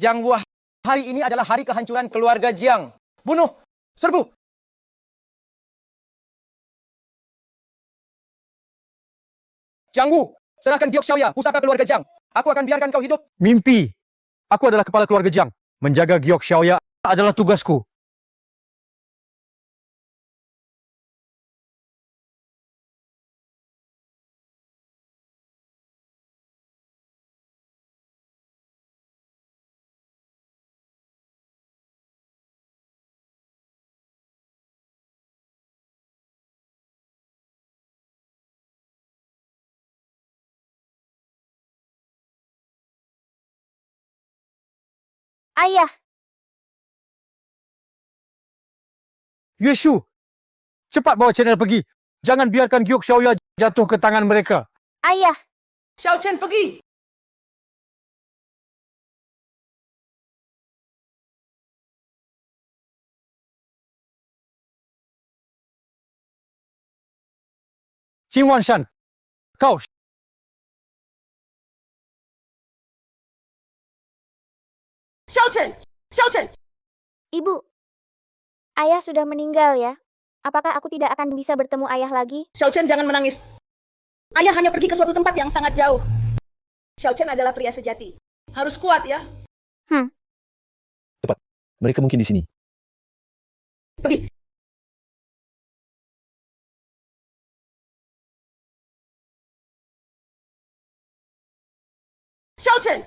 Jiang Wu, hari ini adalah hari kehancuran keluarga Jiang. Bunuh! Serbu! Jiang Wu, serahkan giok Xiaoya, pusaka keluarga Jiang. Aku akan biarkan kau hidup. Mimpi. Aku adalah kepala keluarga Jiang. Menjaga giok Xiaoya adalah tugasku. Ayah, Yue Shu, cepat bawa channel pergi. Jangan biarkan giok Xiaoya jatuh ke tangan mereka. ayah, Xiao Chen pergi! Qin Wanshan, kau Xiao Chen! Xiao Chen! ibu. Ayah sudah meninggal ya. Apakah aku tidak akan bisa bertemu ayah lagi? Xiao Chen, jangan menangis. Ayah hanya pergi ke suatu tempat yang sangat jauh. Xiao Chen adalah pria sejati. Harus kuat ya. Tepat. Mereka mungkin di sini. Pergi. Xiao Chen,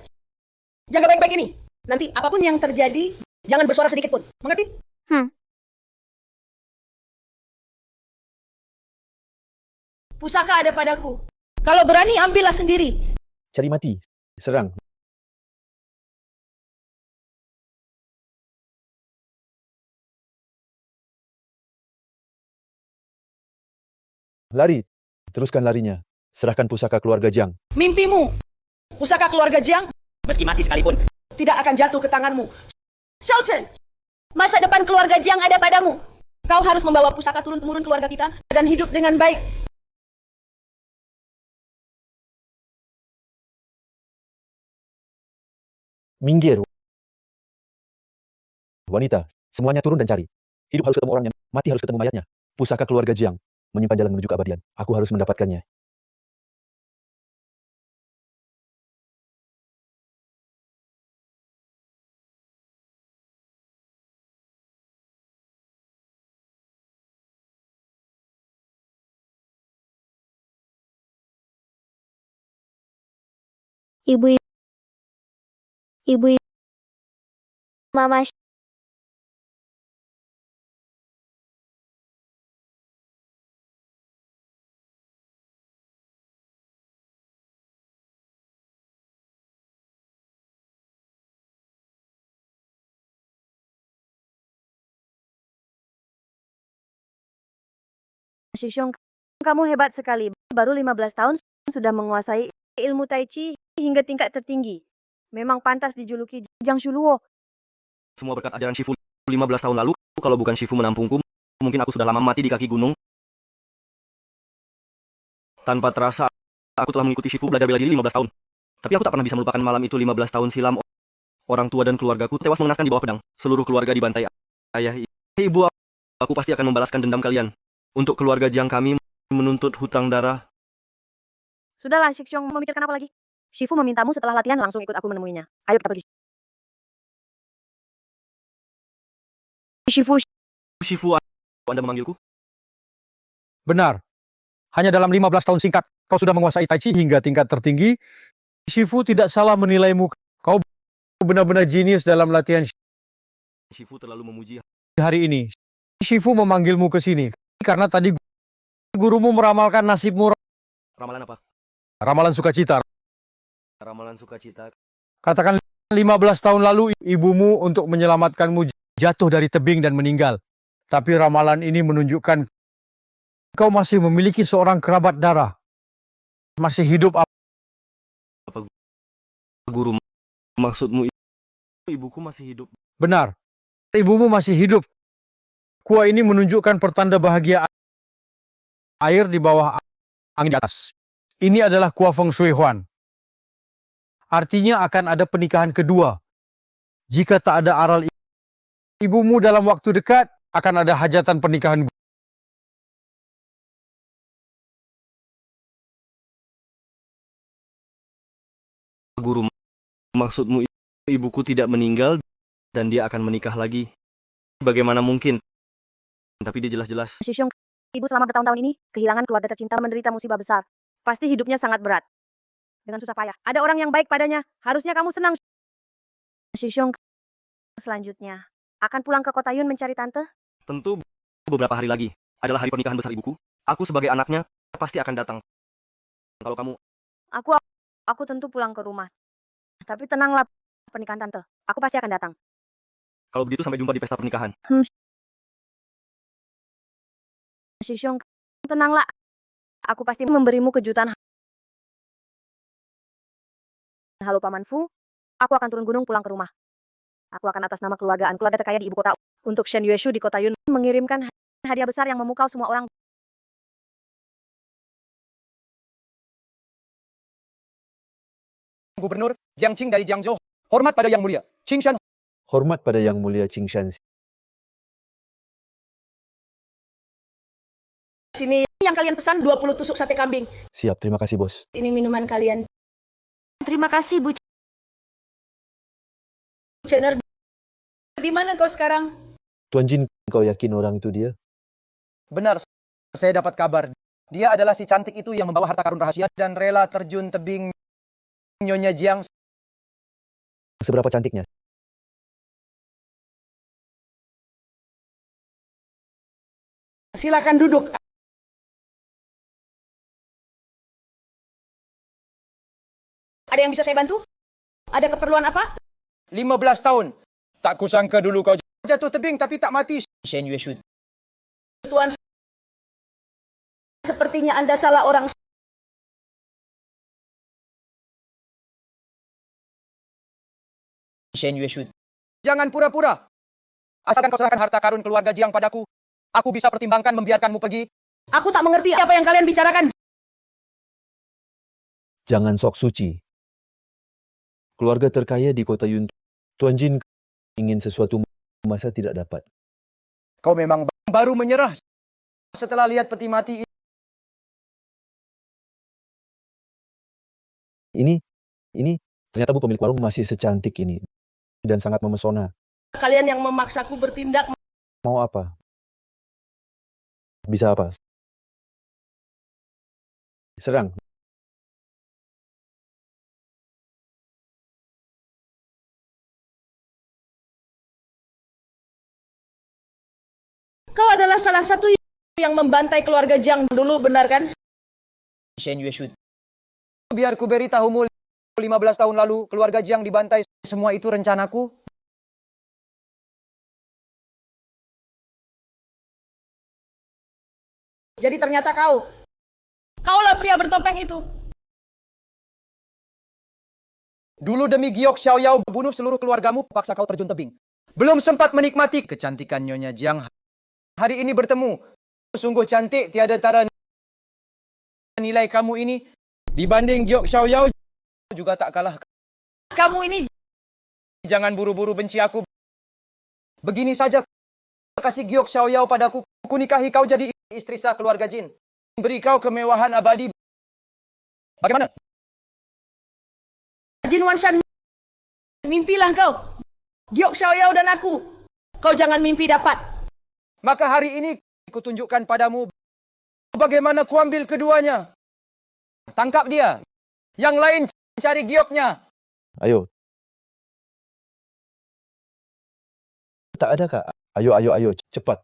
jaga baik-baik ini. Nanti apapun yang terjadi, jangan bersuara sedikit pun. Mengerti? Pusaka ada padaku. Kalau berani, ambillah sendiri. Cari mati. Serang. Lari. Teruskan larinya. Serahkan pusaka keluarga Jiang. Mimpimu, pusaka keluarga Jiang, meski mati sekalipun, tidak akan jatuh ke tanganmu. Xiao Chen, masa depan keluarga Jiang ada padamu. Kau harus membawa pusaka turun-temurun keluarga kita dan hidup dengan baik. Minggir. Wanita, semuanya turun dan cari. Hidup harus ketemu orangnya, mati harus ketemu mayatnya. Pusaka keluarga Jiang menyimpan jalan menuju keabadian. Aku harus mendapatkannya. Ibu, Mama. Shishong, kamu hebat sekali. Baru 15 tahun sudah menguasai ilmu Tai Chi hingga tingkat tertinggi. Memang pantas dijuluki Jiang Shuluo. Semua berkat ajaran Shifu 15 tahun lalu. Kalau bukan Shifu menampungku, mungkin aku sudah lama mati di kaki gunung. Tanpa terasa, aku telah mengikuti Shifu belajar bela diri 15 tahun. Tapi aku tak pernah bisa melupakan malam itu 15 tahun silam. Orang tua dan keluargaku tewas mengenaskan di bawah pedang. Seluruh keluarga dibantai. Ayah, ibu, aku pasti akan membalaskan dendam kalian. Untuk keluarga Jiang kami menuntut hutang darah. Sudahlah, Shishong, memikirkan apa lagi? Shifu memintamu setelah latihan langsung ikut aku menemuinya. Ayo kita pergi. Shifu, Anda memanggilku? benar. Hanya dalam 15 tahun singkat, kau sudah menguasai Tai Chi hingga tingkat tertinggi. Shifu tidak salah menilaimu. Kau benar-benar jenius dalam latihan Shifu terlalu memuji. hari ini. Shifu memanggilmu ke sini karena tadi gurumu meramalkan nasibmu. Ramalan apa? Ramalan sukacita. Ramalan sukacita. Katakan 15 tahun lalu ibumu untuk menyelamatkanmu jatuh dari tebing dan meninggal. Tapi ramalan ini menunjukkan kau masih memiliki seorang kerabat darah. Masih hidup. Apa guru? Maksudmu ibuku masih hidup? Benar. Ibumu masih hidup. Kuah ini menunjukkan pertanda bahagia air di bawah angin di atas. Ini adalah kuah Feng Shui Huan. Artinya akan ada pernikahan kedua. Jika tak ada aral ibumu dalam waktu dekat, akan ada hajatan pernikahan Guru, maksudmu ibuku tidak meninggal dan dia akan menikah lagi? Bagaimana mungkin? Tapi dia jelas-jelas. Shisyong, ibu selama bertahun-tahun ini kehilangan keluarga tercinta, menderita musibah besar. Pasti hidupnya sangat berat. Dengan susah payah. Ada orang yang baik padanya. Harusnya kamu senang. Shisyong, selanjutnya akan pulang ke kota Yun mencari tante. Tentu beberapa hari lagi adalah hari pernikahan besar ibuku. Aku sebagai anaknya pasti akan datang. Kalau kamu... Aku tentu pulang ke rumah. Tapi tenanglah pernikahan tante. Aku pasti akan datang. Kalau begitu sampai jumpa di pesta pernikahan. Shisyong, tenanglah. Aku pasti memberimu kejutan. Halo Paman Fu. Aku akan turun gunung pulang ke rumah. Aku akan atas nama keluarga terkaya di ibu kota. Untuk Shen Yueshu di kota Yun mengirimkan hadiah besar yang memukau semua orang. Gubernur Jiang Qing dari Jiangzhou. Hormat pada Yang Mulia Qing Shan. Hormat pada Yang Mulia Qing Shan. Sini yang kalian pesan 20 tusuk sate kambing. Siap, terima kasih bos. Ini minuman kalian. Terima kasih, Bu. Chener, di mana kau sekarang? Tuan Jin, kau yakin orang itu dia? Benar, saya dapat kabar. Dia adalah si cantik itu yang membawa harta karun rahasia dan rela terjun tebing Nyonya Jiang. Seberapa cantiknya? Silakan duduk. Ada yang bisa saya bantu? Ada keperluan apa? 15 tahun. Tak kusangka dulu kau jatuh tebing tapi tak mati. Shen Yueshu. Tuan, sepertinya Anda salah orang. Shen Yueshu. Jangan pura-pura. Asalkan kau serahkan harta karun keluarga Jiang padaku, aku bisa pertimbangkan membiarkanmu pergi. Aku tak mengerti apa yang kalian bicarakan. Jangan sok suci. Keluarga terkaya di kota Yun. Tuan Jin ingin sesuatu masa tidak dapat. Kau memang baru menyerah setelah lihat peti mati Ini, ternyata bu pemilik warung masih secantik ini. Dan sangat memesona. Kalian yang memaksaku bertindak. Mau apa? Bisa apa? Serang. Kau adalah salah satu yang membantai keluarga Jiang dulu, benar kan? Shen Yueshu. Biar ku beritahumu 15 tahun lalu keluarga Jiang dibantai. Semua itu rencanaku. Jadi ternyata kaulah pria bertopeng itu. Dulu demi Giok Xiaoyao bunuh seluruh keluargamu, paksa kau terjun tebing. Belum sempat menikmati kecantikan Nyonya Jiang. Hari ini bertemu. Sungguh cantik, tiada tara nilai kamu ini. Dibanding Giok Xiaoyao juga tak kalah. Kamu ini Jangan buru-buru benci aku. Begini saja, kasih Giok Xiaoyao padaku. Ku nikahi kau jadi istri sah keluarga Jin. Beri kau kemewahan abadi. Bagaimana? Jin Wanshan, mimpilah kau. Giok Xiaoyao dan aku. Kau jangan mimpi dapat. Maka hari ini kutunjukkan padamu bagaimana kuambil keduanya. Tangkap dia. Yang lain cari gioknya. Ayo. Tak ada kak? Ayo, cepat.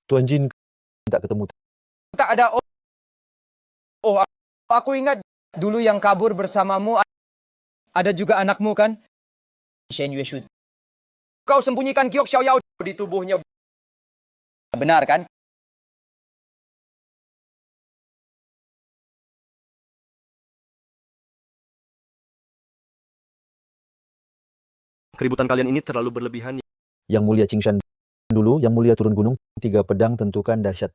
Tuan Jin minta ketemu. Tak ada. Oh, aku ingat dulu yang kabur bersamamu. Ada juga anakmu kan? Shen Yueshu. Kau sembunyikan Giok Xiaoyao di tubuhnya. Benar kan? Keributan kalian ini terlalu berlebihan. Yang Mulia Qing Shan dulu, Yang Mulia turun gunung, 3 pedang tentukan dahsyat.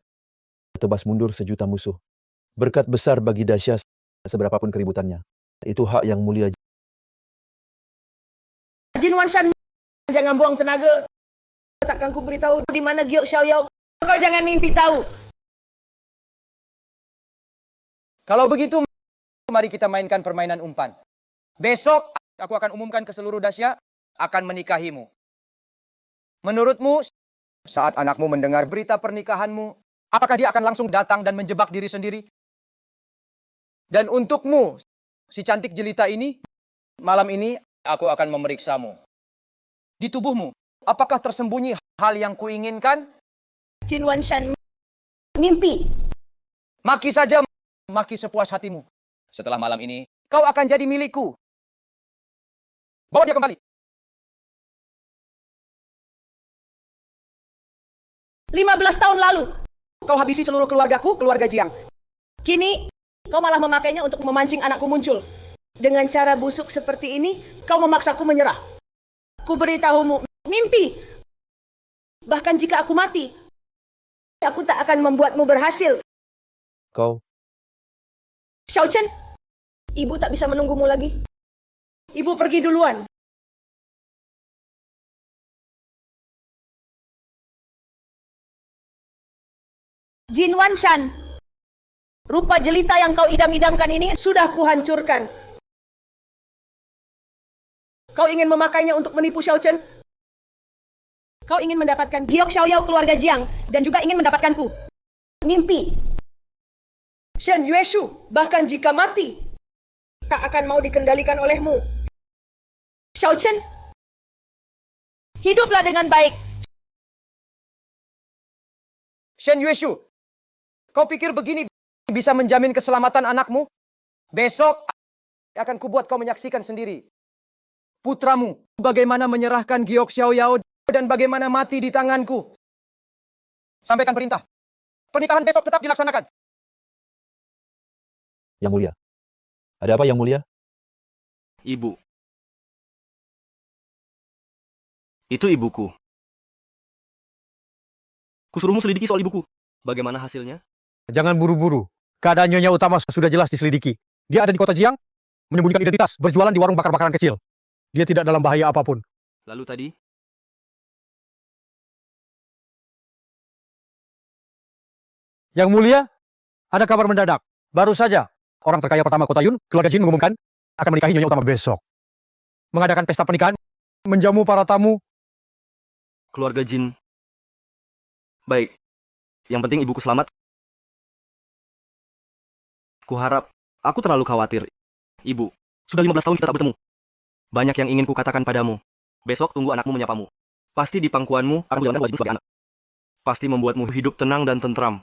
Tebas mundur sejuta musuh. Berkat besar bagi dahsyat seberapapun keributannya. Itu hak Yang Mulia. Jin Wanshan Jangan buang tenaga. Takkan ku beritahu di mana Giok Xiaoyao. Kau jangan mimpi tahu. Kalau begitu, mari kita mainkan permainan umpan. Besok, aku akan umumkan ke seluruh Dacia akan menikahimu. Menurutmu, saat anakmu mendengar berita pernikahanmu, apakah dia akan langsung datang dan menjebak diri sendiri? Dan untukmu, si cantik jelita ini, malam ini aku akan memeriksamu. Di tubuhmu, apakah tersembunyi hal yang kuinginkan? Jin Wanshan mimpi. Maki saja, maki sepuas hatimu. Setelah malam ini, kau akan jadi milikku. Bawa dia kembali. 15 tahun lalu, kau habisi seluruh keluargaku, keluarga Jiang. Kini, kau malah memakainya untuk memancing anakku muncul. Dengan cara busuk seperti ini, kau memaksaku menyerah. Ku beritahumu, mimpi. Bahkan jika aku mati, aku tak akan membuatmu berhasil. Kau, Xiao Chen, ibu tak bisa menunggumu lagi. Ibu pergi duluan. Jin Wanshan, rupa jelita yang kau idam-idamkan ini sudah kuhancurkan. Kau ingin memakainya untuk menipu Xiao Chen? Kau ingin mendapatkan Giok Xiaoyao keluarga Jiang dan juga ingin mendapatkanku. Mimpi. Shen Yueshu, bahkan jika mati, tak akan mau dikendalikan olehmu. Xiao Chen, hiduplah dengan baik. Shen Yueshu, kau pikir begini bisa menjamin keselamatan anakmu? Besok akan kubuat kau menyaksikan sendiri. Putramu, bagaimana menyerahkan Giok Xiaoyao dan bagaimana mati di tanganku. Sampaikan perintah. Pernikahan besok tetap dilaksanakan. Yang Mulia. Ada apa, Yang Mulia? Ibu. Itu ibuku. Kusuruhmu selidiki soal ibuku. Bagaimana hasilnya? Jangan buru-buru. Keadaan Nyonya Utama sudah jelas diselidiki. Dia ada di kota Jiang, menyembunyikan identitas, berjualan di warung bakar-bakaran kecil. Dia tidak dalam bahaya apapun. Lalu tadi? Yang Mulia, ada kabar mendadak. Baru saja, orang terkaya pertama kota Yun, keluarga Jin mengumumkan akan menikahi Nyonya Utama besok. Mengadakan pesta pernikahan, menjamu para tamu. Keluarga Jin. Baik. Yang penting ibuku selamat. Kuharap, aku terlalu khawatir. Ibu, sudah 15 tahun kita tak bertemu. Banyak yang ingin kukatakan padamu. Besok tunggu anakmu menyapamu. Pasti di pangkuanmu akan menjalankan wajibmu sebagai anak. Pasti membuatmu hidup tenang dan tentram.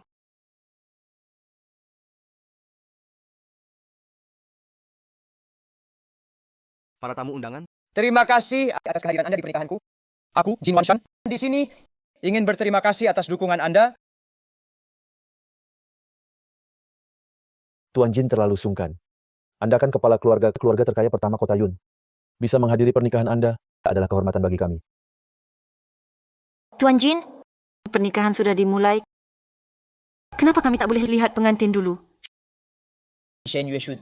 Para tamu undangan, Terima kasih atas kehadiran Anda di pernikahanku. Aku, Jin Wanshan, di sini ingin berterima kasih atas dukungan Anda. Tuan Jin terlalu sungkan. Anda kan kepala keluarga terkaya pertama kota Yun. Bisa menghadiri pernikahan Anda adalah kehormatan bagi kami. Tuan Jin, pernikahan sudah dimulai. Kenapa kami tak boleh lihat pengantin dulu? Shen Yueshu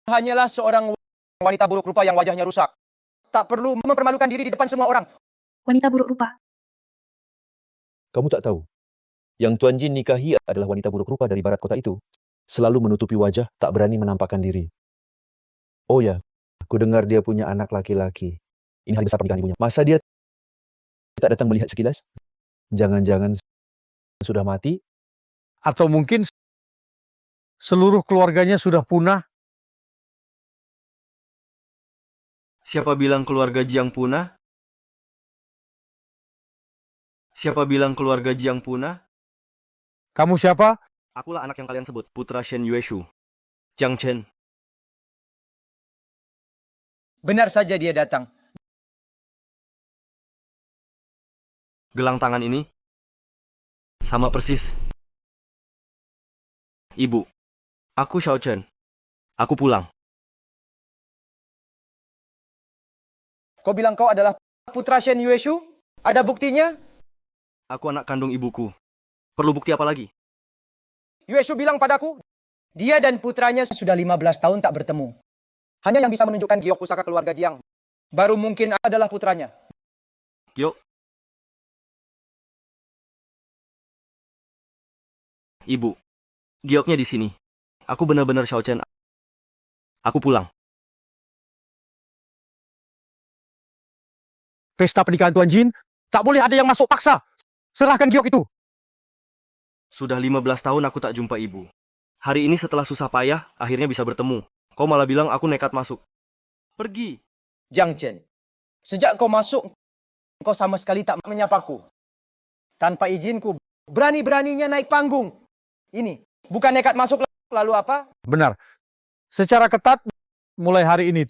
hanyalah seorang wanita buruk rupa yang wajahnya rusak. Tak perlu mempermalukan diri di depan semua orang. Wanita buruk rupa. Kamu tak tahu. Yang Tuan Jin nikahi adalah wanita buruk rupa dari barat kota itu. Selalu menutupi wajah, tak berani menampakkan diri. Oh ya, aku dengar dia punya anak laki-laki. Ini hari besar pernikahan ibunya. Masa dia tak datang melihat sekilas? Jangan-jangan sudah mati? Atau mungkin seluruh keluarganya sudah punah. siapa bilang keluarga Jiang punah? Siapa bilang keluarga Jiang punah? Kamu siapa? Akulah anak yang kalian sebut, putra Shen Yueshu. Jiang Chen. Benar saja dia datang. Gelang tangan ini sama persis. Ibu, aku Xiao Chen. Aku pulang. Kau bilang kau adalah putra Shen Yueshu? Ada buktinya? Aku anak kandung ibuku. Perlu bukti apa lagi? Yueshu bilang padaku, dia dan putranya sudah 15 tahun tak bertemu. Hanya yang bisa menunjukkan giok pusaka keluarga Jiang baru mungkin adalah putranya. Giok. Ibu, Gioknya di sini. Aku benar-benar Xiao Chen. Aku pulang. Pesta pernikahan Tuan Jin, tak boleh ada yang masuk paksa. Serahkan giok itu. Sudah 15 tahun aku tak jumpa ibu. Hari ini setelah susah payah, akhirnya bisa bertemu. Kau malah bilang aku nekat masuk. Pergi. Jiang Chen, sejak kau masuk, kau sama sekali tak menyapaku. Tanpa izinku, berani-beraninya naik panggung. Ini, bukan nekat masuk lalu apa? Benar. Secara ketat, mulai hari ini,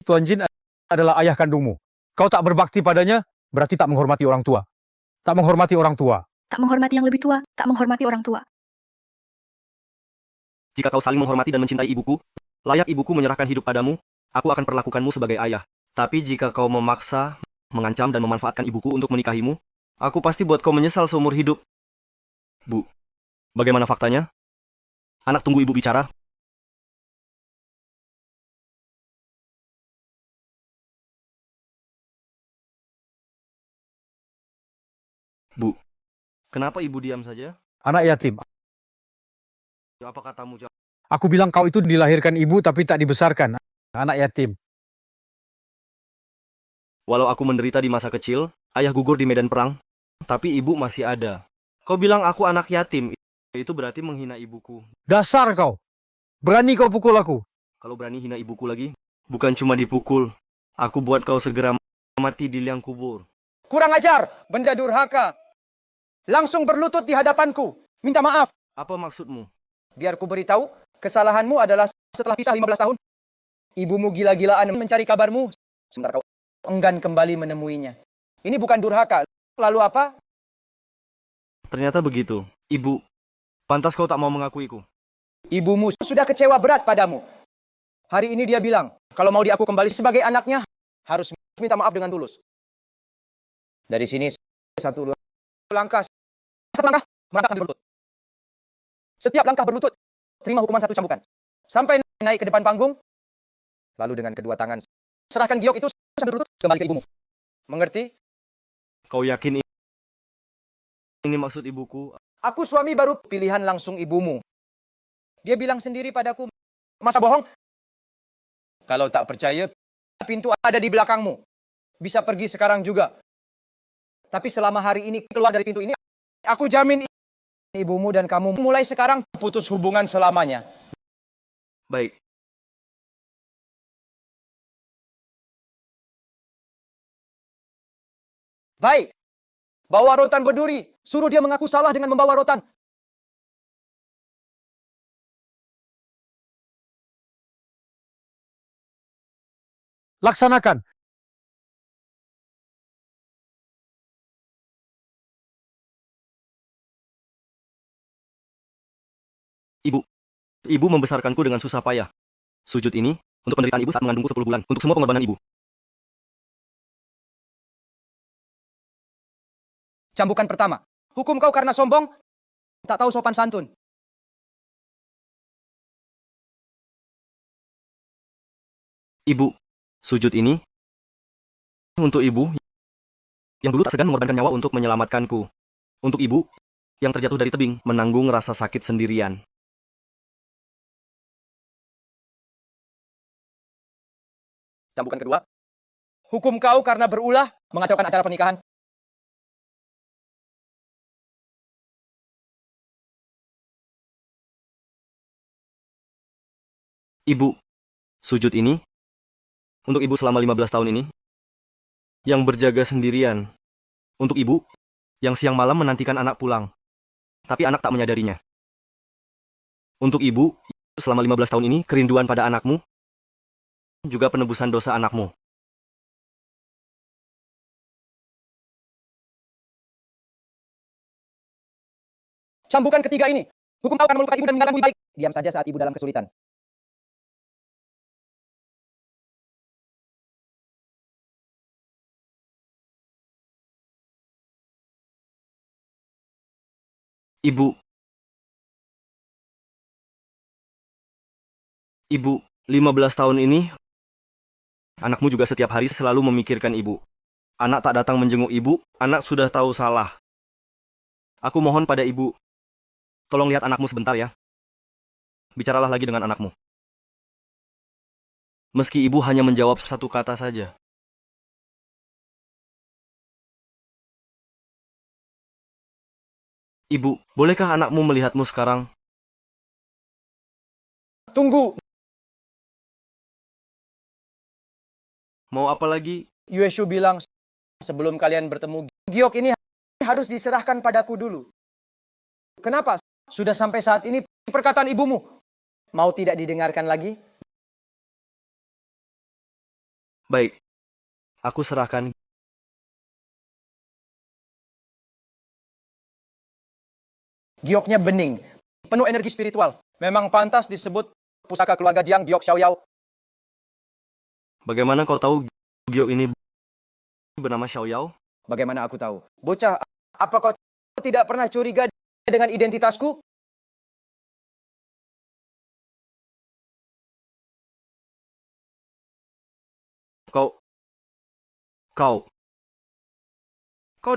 Tuan Jin adalah ayah kandungmu. Kau tak berbakti padanya, berarti tak menghormati orang tua. Tak menghormati orang tua. Tak menghormati yang lebih tua, tak menghormati orang tua. Jika kau saling menghormati dan mencintai ibuku, layak ibuku menyerahkan hidup padamu, aku akan perlakukanmu sebagai ayah. Tapi jika kau memaksa, mengancam dan memanfaatkan ibuku untuk menikahimu, aku pasti buat kau menyesal seumur hidup. Bu, bagaimana faktanya? Anak tunggu ibu bicara. Bu, kenapa ibu diam saja? Anak yatim. Apa katamu? Aku bilang kau itu dilahirkan ibu tapi tak dibesarkan. Anak yatim. Walau aku menderita di masa kecil, ayah gugur di medan perang, tapi ibu masih ada. Kau bilang aku anak yatim, itu berarti menghina ibuku. Dasar kau. Berani kau pukul aku. Kalau berani hina ibuku lagi, bukan cuma dipukul. Aku buat kau segera mati di liang kubur. Kurang ajar, benda durhaka. Langsung berlutut di hadapanku. Minta maaf. Apa maksudmu? Biar ku beritahu, kesalahanmu adalah setelah pisah 15 tahun. Ibumu gila-gilaan mencari kabarmu. Sementara kau enggan kembali menemuinya. Ini bukan durhaka. Lalu apa? Ternyata begitu. Ibu, pantas kau tak mau mengakuiku. Ibumu sudah kecewa berat padamu. Hari ini dia bilang, kalau mau diaku kembali sebagai anaknya, harus minta maaf dengan tulus. Dari sini, satu langkah, melangkah berlutut. Setiap langkah berlutut, terima hukuman 1 cambukan. Sampai naik ke depan panggung, lalu dengan kedua tangan, serahkan giok itu sambil berlutut kembali ke ibumu. Mengerti? Kau yakin ini maksud ibuku? Aku suami baru, pilihan langsung ibumu. Dia bilang sendiri padaku, masa bohong? Kalau tak percaya, pintu ada di belakangmu. Bisa pergi sekarang juga. Tapi selama hari ini keluar dari pintu ini, aku jamin ibumu dan kamu mulai sekarang putus hubungan selamanya. Baik. Baik. Bawa rotan berduri. Suruh dia mengaku salah dengan membawa rotan. Laksanakan. Ibu membesarkanku dengan susah payah. Sujud ini, untuk penderitaan ibu saat mengandungku 10 bulan, untuk semua pengorbanan ibu. Cambukan pertama. Hukum kau karena sombong, tak tahu sopan santun. Ibu, sujud ini, untuk ibu, yang dulu tak segan mengorbankan nyawa untuk menyelamatkanku. Untuk ibu, yang terjatuh dari tebing, menanggung rasa sakit sendirian. Cambukan kedua. Hukum kau karena berulah mengacaukan acara pernikahan. Ibu, sujud ini, untuk ibu selama 15 tahun ini, yang berjaga sendirian. Untuk ibu, yang siang malam menantikan anak pulang. Tapi anak tak menyadarinya. Untuk ibu, selama 15 tahun ini, kerinduan pada anakmu, juga penebusan dosa anakmu. Cambukan ketiga ini. Hukum kau akan melupakan ibu dan meninggalkanmu baik. Diam saja saat ibu dalam kesulitan. Ibu, 15 tahun ini, anakmu juga setiap hari selalu memikirkan ibu. Anak tak datang menjenguk ibu, anak sudah tahu salah. Aku mohon pada ibu, tolong lihat anakmu sebentar ya. Bicaralah lagi dengan anakmu. Meski ibu hanya menjawab satu kata saja. Ibu, bolehkah anakmu melihatmu sekarang? Tunggu, Mau apa lagi? Yueshu bilang sebelum kalian bertemu, giok ini harus diserahkan padaku dulu. Kenapa? Sudah sampai saat ini perkataan ibumu. Mau tidak didengarkan lagi? Baik, aku serahkan. Gioknya bening, penuh energi spiritual. Memang pantas disebut pusaka keluarga Jiang Giok Xiaoyao. Bagaimana kau tahu giok ini bernama Xiaoyao? Bagaimana aku tahu? Bocah, apa kau tidak pernah curiga dengan identitasku? Kau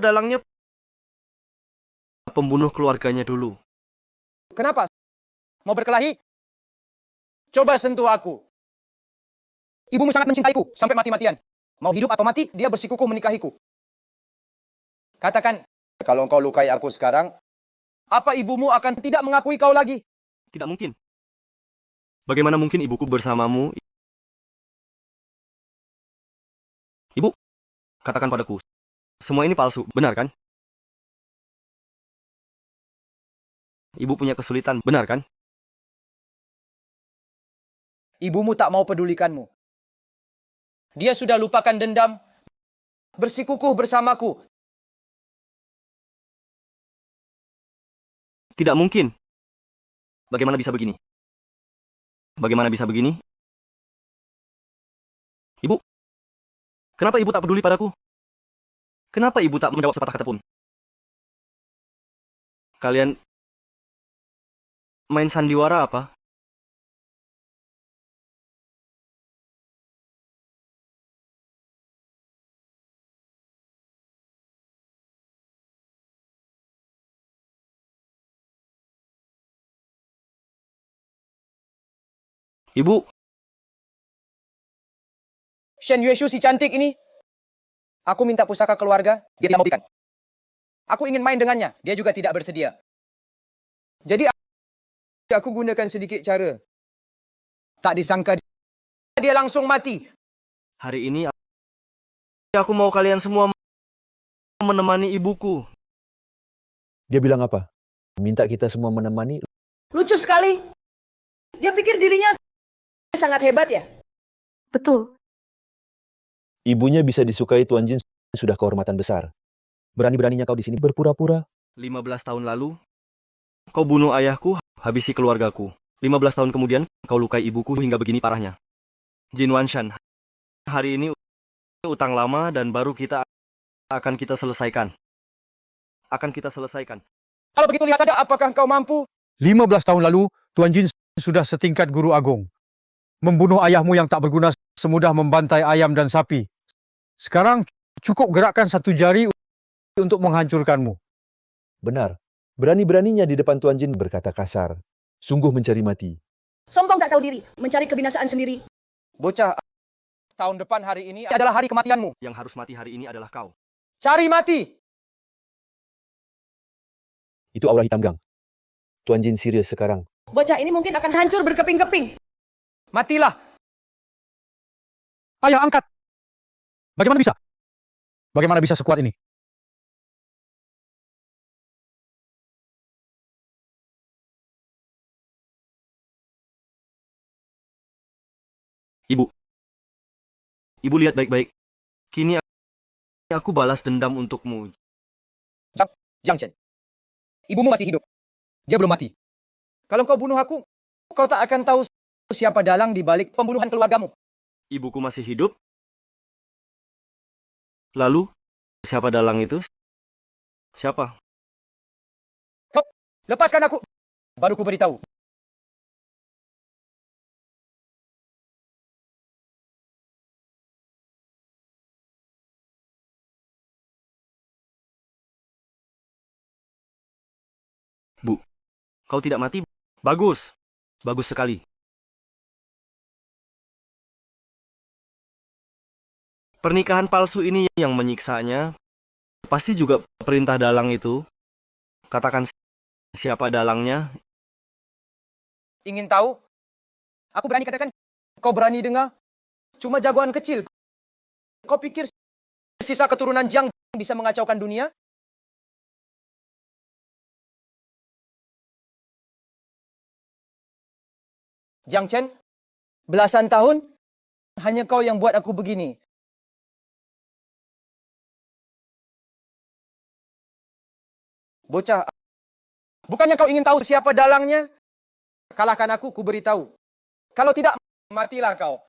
dalangnya pembunuh keluarganya dulu. Kenapa? Mau berkelahi? Coba sentuh aku. Ibumu sangat mencintaiku, sampai mati-matian. Mau hidup atau mati, dia bersikukuh menikahiku. Katakan, kalau kau lukai aku sekarang, apa ibumu akan tidak mengakui kau lagi? Tidak mungkin. Bagaimana mungkin ibuku bersamamu? Ibu, katakan padaku, semua ini palsu, benar kan? Ibu punya kesulitan, benar kan? Ibumu tak mau pedulikanmu. Dia sudah lupakan dendam, bersikukuh bersamaku. Tidak mungkin. Bagaimana bisa begini? Bagaimana bisa begini? Ibu, kenapa ibu tak peduli padaku? Kenapa ibu tak menjawab sepatah kata pun? Kalian main sandiwara apa? Ibu, Shen Yueshu si cantik ini, aku minta pusaka keluarga, dia tidak mau berikan. Aku ingin main dengannya, dia juga tidak bersedia. Jadi aku gunakan sedikit cara. Tak disangka dia langsung mati. hari ini aku mau kalian semua menemani ibuku. Dia bilang apa? Minta kita semua menemani. Lucu sekali. Dia pikir dirinya sangat hebat ya? Betul. Ibunya bisa disukai Tuan Jin sudah kehormatan besar. Berani-beraninya kau di sini berpura-pura. 15 tahun lalu, kau bunuh ayahku, habisi keluargaku. 15 tahun kemudian, kau lukai ibuku hingga begini parahnya. Jin Wanshan, hari ini utang lama dan baru akan kita selesaikan. Kalau begitu lihat saja apakah kau mampu. 15 tahun lalu, Tuan Jin sudah setingkat guru agung. Membunuh ayahmu yang tak berguna semudah membantai ayam dan sapi. Sekarang cukup gerakkan satu jari untuk menghancurkanmu. Benar. Berani-beraninya di depan Tuan Jin berkata kasar. Sungguh mencari mati. Sombong tak tahu diri, mencari kebinasaan sendiri. Bocah, tahun depan hari ini adalah hari kematianmu. Yang harus mati hari ini adalah kau. Cari mati! Itu aura hitam gang. Tuan Jin serius sekarang. Bocah ini mungkin akan hancur berkeping-keping. Matilah! Ayah, angkat! Bagaimana bisa? Bagaimana bisa sekuat ini? Ibu lihat baik-baik. Kini aku balas dendam untukmu. Jiang Chen, ibumu masih hidup. Dia belum mati. Kalau kau bunuh aku, kau tak akan tahu siapa dalang di balik pembunuhan keluargamu. Ibuku masih hidup? Lalu, siapa dalang itu? Siapa? Lepaskan aku, baru ku beritahu. Kau tidak mati? Bagus. Bagus sekali. Pernikahan palsu ini yang menyiksanya. Pasti juga perintah dalang itu. Katakan siapa dalangnya. Ingin tahu? Aku berani katakan, kau berani dengar? Cuma jagoan kecil. Kau pikir sisa keturunan Jiang bisa mengacaukan dunia? Jiang Chen, belasan tahun hanya kau yang buat aku begini. Bocah, bukannya kau ingin tahu siapa dalangnya? Kalahkan aku, ku beritahu. Kalau tidak, matilah kau.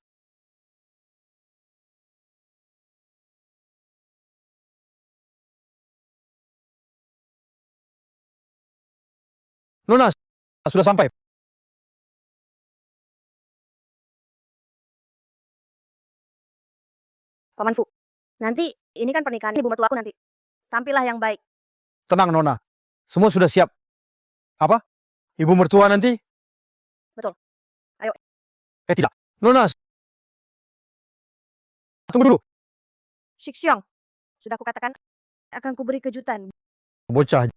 Nona, sudah sampai. Paman Fu, nanti ini kan pernikahan ibu mertua aku nanti. Tampillah yang baik. Tenang, Nona. Semua sudah siap. Apa? Ibu mertua nanti? Betul. Ayo. Tidak. Nona, tunggu dulu. Shixiong, sudah kukatakan akan kuberi kejutan. Bocah,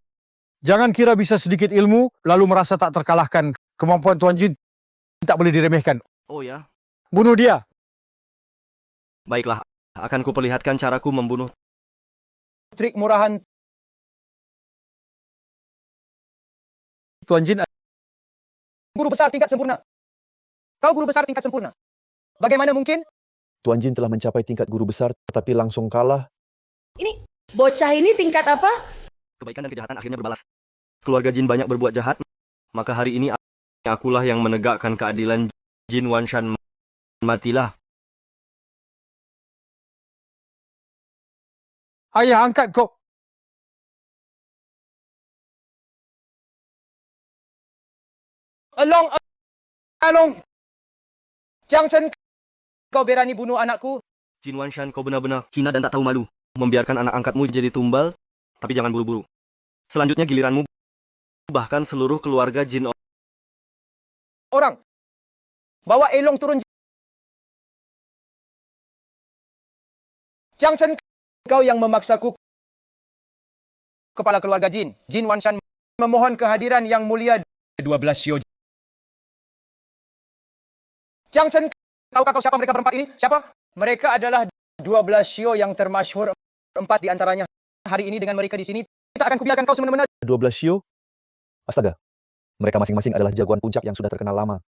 jangan kira bisa sedikit ilmu, lalu merasa tak terkalahkan. Kemampuan Tuan Jin tak boleh diremehkan. Oh ya, Bunuh dia. baiklah. Akan kuperlihatkan caraku membunuh. Trik murahan Tuan Jin, guru besar tingkat sempurna. Kau guru besar tingkat sempurna. Bagaimana mungkin? Tuan Jin telah mencapai tingkat guru besar, tetapi langsung kalah. Bocah ini tingkat apa? Kebaikan dan kejahatan akhirnya berbalas. Keluarga Jin banyak berbuat jahat. Maka hari ini akulah yang menegakkan keadilan. Jin Wanshan matilah. ayah angkat kau. Along. Jiang Chen, kau berani bunuh anakku? Jin Wanshan, kau benar-benar hina dan tak tahu malu. Membiarkan anak angkatmu jadi tumbal. Tapi jangan buru-buru. Selanjutnya giliranmu. Bahkan seluruh keluarga Jin. Orang. Bawa Elong turun. Jiang Chen, kau yang memaksaku. Kepala keluarga Jin. Jin Wanshan memohon kehadiran yang mulia 12 Shio. Jiang Chen, tahukah kau siapa mereka berempat ini? Siapa? Mereka adalah 12 Shio yang termasyhur. 4 di antaranya. Hari ini dengan mereka di sini, kita akan kubiarkan kau semena-mena. 12 Shio? Astaga. Mereka masing-masing adalah jagoan puncak yang sudah terkenal lama.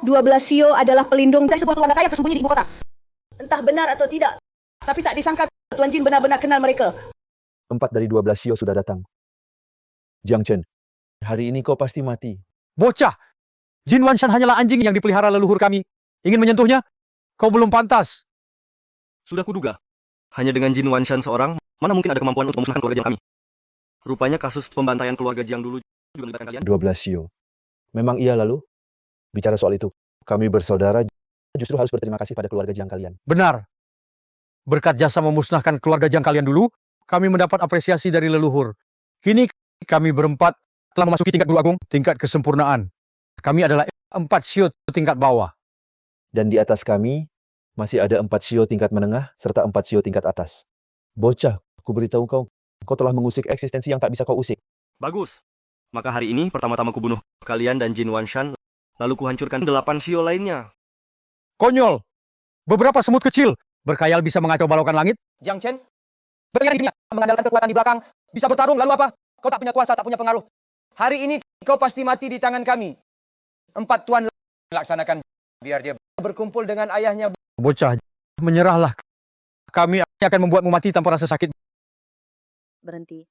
12 Shio adalah pelindung dari sebuah keluarga kaya tersembunyi di ibu kota. Entah benar atau tidak, tapi tak disangka Tuan Jin benar-benar kenal mereka. 4 dari 12 Shio sudah datang. Jiang Chen, hari ini kau pasti mati. Bocah. Jin Wanshan hanyalah anjing yang dipelihara leluhur kami. Ingin menyentuhnya? Kau belum pantas. Sudah kuduga. Hanya dengan Jin Wanshan seorang, mana mungkin ada kemampuan untuk memusnahkan keluarga Jiang kami. Rupanya kasus pembantaian keluarga Jiang dulu juga melibatkan kalian. 12 Shio. Memang iya lalu? Bicara soal itu, kami bersaudara justru harus berterima kasih pada keluarga Jiang kalian. Benar. Berkat jasa memusnahkan keluarga Jiang kalian dulu, kami mendapat apresiasi dari leluhur. Kini kami berempat telah memasuki tingkat guru agung, tingkat kesempurnaan. Kami adalah 4 Shio tingkat bawah. Dan di atas kami, masih ada 4 Shio tingkat menengah, serta 4 Shio tingkat atas. Bocah, aku beritahu kau, kau telah mengusik eksistensi yang tak bisa kau usik. Bagus. Maka hari ini pertama-tama kubunuh kalian dan Jin Wanshan, lalu kuhancurkan 8 Shio lainnya. Konyol. Beberapa semut kecil berkhayal bisa mengacau balaukan langit. Jiang Chen, berlian di dunia, mengandalkan kekuatan di belakang, bisa bertarung, lalu apa? Kau tak punya kuasa, tak punya pengaruh. Hari ini kau pasti mati di tangan kami. 4 tuan laksanakan, biar dia berkumpul dengan ayahnya. Bocah, menyerahlah. Kami akan membuatmu mati tanpa rasa sakit. Berhenti.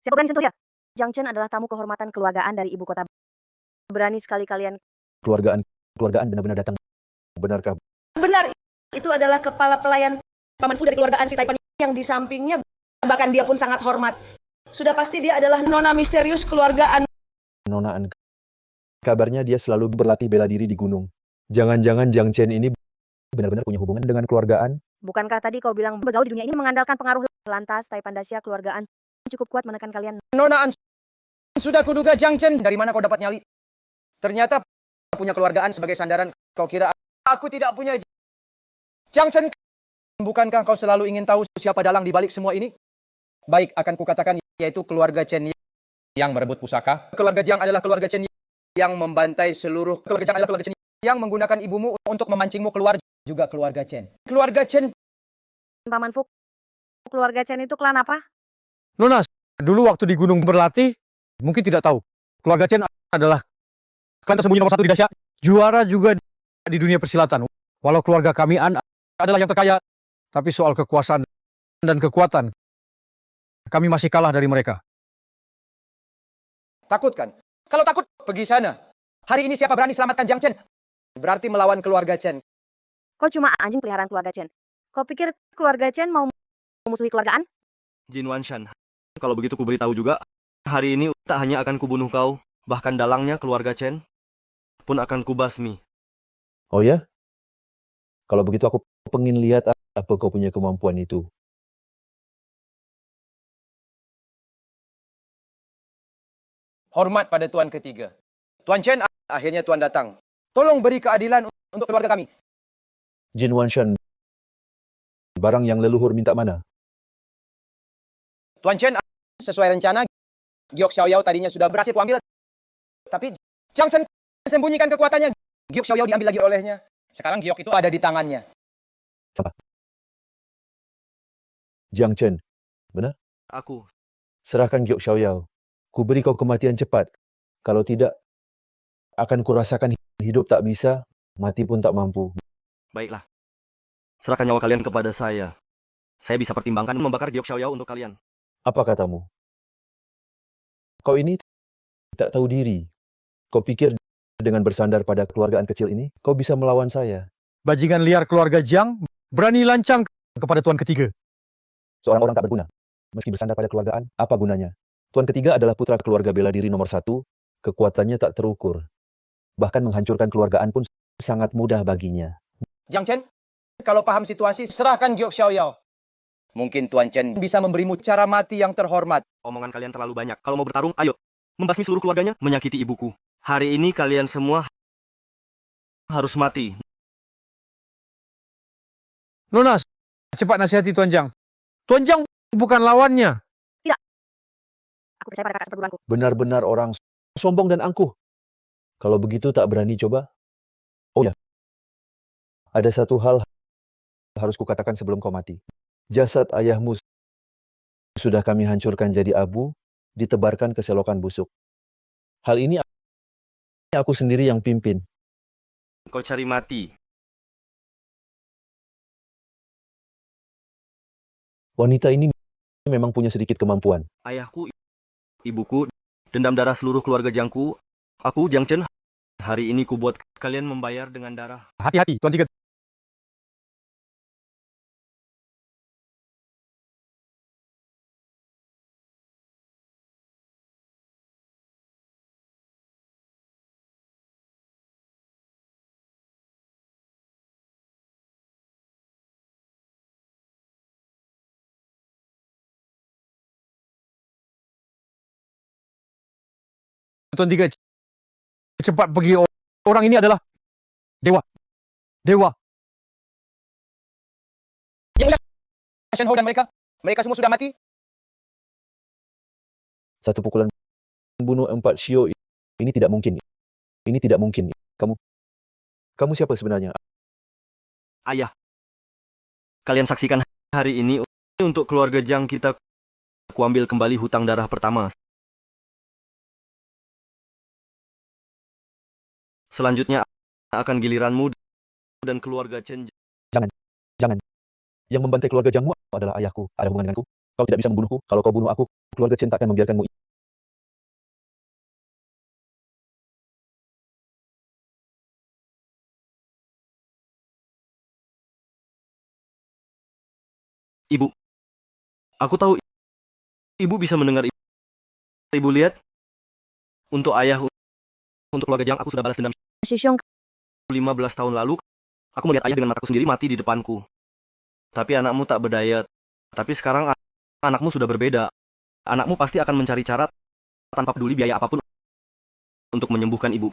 Siapa berani sentuh dia? Jiang Chen adalah tamu kehormatan keluargaan dari ibu kota. Berani sekali kalian. Keluargaan benar-benar datang. Benarkah? Benar, itu adalah kepala pelayan Paman Fu dari keluargaan si Taipan yang di sampingnya, bahkan dia pun sangat hormat. Sudah pasti dia adalah nona misterius keluargaan. Nonaan. Kabarnya dia selalu berlatih bela diri di gunung. Jangan-jangan Jiang Chen ini benar-benar punya hubungan dengan keluargaan? Bukankah tadi kau bilang bergaul di dunia ini mengandalkan pengaruh lantas Taipan Dacia keluargaan cukup kuat menekan kalian? Nonaan Sudah kuduga Jiang Chen, dari mana kau dapat nyali? Ternyata punya keluargaan sebagai sandaran. Kau kira aku tidak punya Jiang Chen? Bukankah kau selalu ingin tahu siapa dalang di balik semua ini? Baik, akan kukatakan, yaitu keluarga Chen yang merebut pusaka. Keluarga Jiang adalah keluarga Chen yang membantai seluruh. Keluarga Jiang adalah keluarga Chen yang menggunakan ibumu untuk memancingmu keluar. Juga keluarga Chen. Keluarga Chen. Paman Fuk, keluarga Chen itu klan apa? Nona, dulu waktu di Gunung Berlatih, mungkin tidak tahu. Keluarga Chen adalah klan tersembunyi nomor 1 di Dacia. Juara juga di dunia persilatan. Walau keluarga kami adalah yang terkaya, tapi soal kekuasaan dan kekuatan, kami masih kalah dari mereka. Takut kan? Kalau takut, pergi sana. Hari ini siapa berani selamatkan Jiang Chen? Berarti melawan keluarga Chen. Kau cuma anjing peliharaan keluarga Chen. Kau pikir keluarga Chen mau memusuhi keluargaan? Jin Wanshan, kalau begitu ku beritahu juga, hari ini tak hanya akan kubunuh kau, bahkan dalangnya keluarga Chen pun akan kubasmi. Oh ya? Kalau begitu aku pengen lihat apa kau punya kemampuan itu. Hormat pada Tuan ketiga. Tuan Chen, akhirnya Tuan datang. Tolong beri keadilan untuk keluarga kami. Jin Wanshan, barang yang leluhur minta mana? Tuan Chen, sesuai rencana, Giok Xiaoyao tadinya sudah berhasil kuambil. Tapi Jiang Chen sembunyikan kekuatannya. Giok Xiaoyao diambil lagi olehnya. Sekarang Giok itu ada di tangannya. Sampah. Jiang Chen, benar? Aku, Serahkan Giok Xiaoyao. Ku beri kau kematian cepat. Kalau tidak, akan kurasakan hidup tak bisa, mati pun tak mampu. baiklah. Serahkan nyawa kalian kepada saya. Saya bisa pertimbangkan membakar Giok Xiaoyao untuk kalian. Apa katamu? Kau ini tak tahu diri. Kau pikir dengan bersandar pada keluargaan kecil ini, kau bisa melawan saya? Bajingan liar keluarga Jiang berani lancang kepada tuan ketiga. Seorang orang tak berguna. Meski bersandar pada keluargaan, apa gunanya? Tuan ketiga adalah putra keluarga bela diri nomor 1, kekuatannya tak terukur. Bahkan menghancurkan keluargaan pun sangat mudah baginya. Jiang Chen, kalau paham situasi, serahkan Giok Xiaoyao. Mungkin Tuan Chen bisa memberimu cara mati yang terhormat. Omongan kalian terlalu banyak. Kalau mau bertarung, ayo. Membasmi seluruh keluarganya, menyakiti ibuku. Hari ini kalian semua harus mati. Nona, cepat nasihati Tuan Jiang. Tuan Jiang bukan lawannya. Aku percaya pada kakak seperguruanku. Benar-benar orang sombong dan angkuh. Kalau begitu tak berani coba? Oh ya, ada satu hal harus kukatakan sebelum kau mati. Jasad ayahmu sudah kami hancurkan jadi abu, ditebarkan ke selokan busuk. Hal ini aku sendiri yang pimpin. Kau cari mati. Wanita ini memang punya sedikit kemampuan. Ayahku, ibuku, dendam darah seluruh keluarga Jiangku. Aku, Jiang Chen, hari ini ku buat kalian membayar dengan darah. Hati-hati, Tuan Tiga. Tuan Tiga, cepat pergi. Orang ini adalah dewa. Dewa. Yang lihat Shen Ho dan mereka semua sudah mati. Satu pukulan bunuh 4 Shio ini tidak mungkin. Ini tidak mungkin. Kamu siapa sebenarnya? Ayah, kalian saksikan hari ini untuk keluarga Jiang kita kuambil kembali hutang darah pertama. Selanjutnya akan giliranmu dan keluarga Chen. Jangan. Yang membantai keluarga Jiangmu adalah ayahku. Ada hubungan denganku. Kau tidak bisa membunuhku. Kalau kau bunuh aku, keluarga Chen tak akan membiarkanmu. Ibu, aku tahu ibu bisa mendengar. Ibu lihat, untuk ayah, untuk keluarga Jiang aku sudah balas dendam. Shishong, 15 tahun lalu, aku melihat ayah dengan mataku sendiri mati di depanku. Tapi anakmu tak berdaya. Tapi sekarang anakmu sudah berbeda. Anakmu pasti akan mencari cara tanpa peduli biaya apapun untuk menyembuhkan ibu.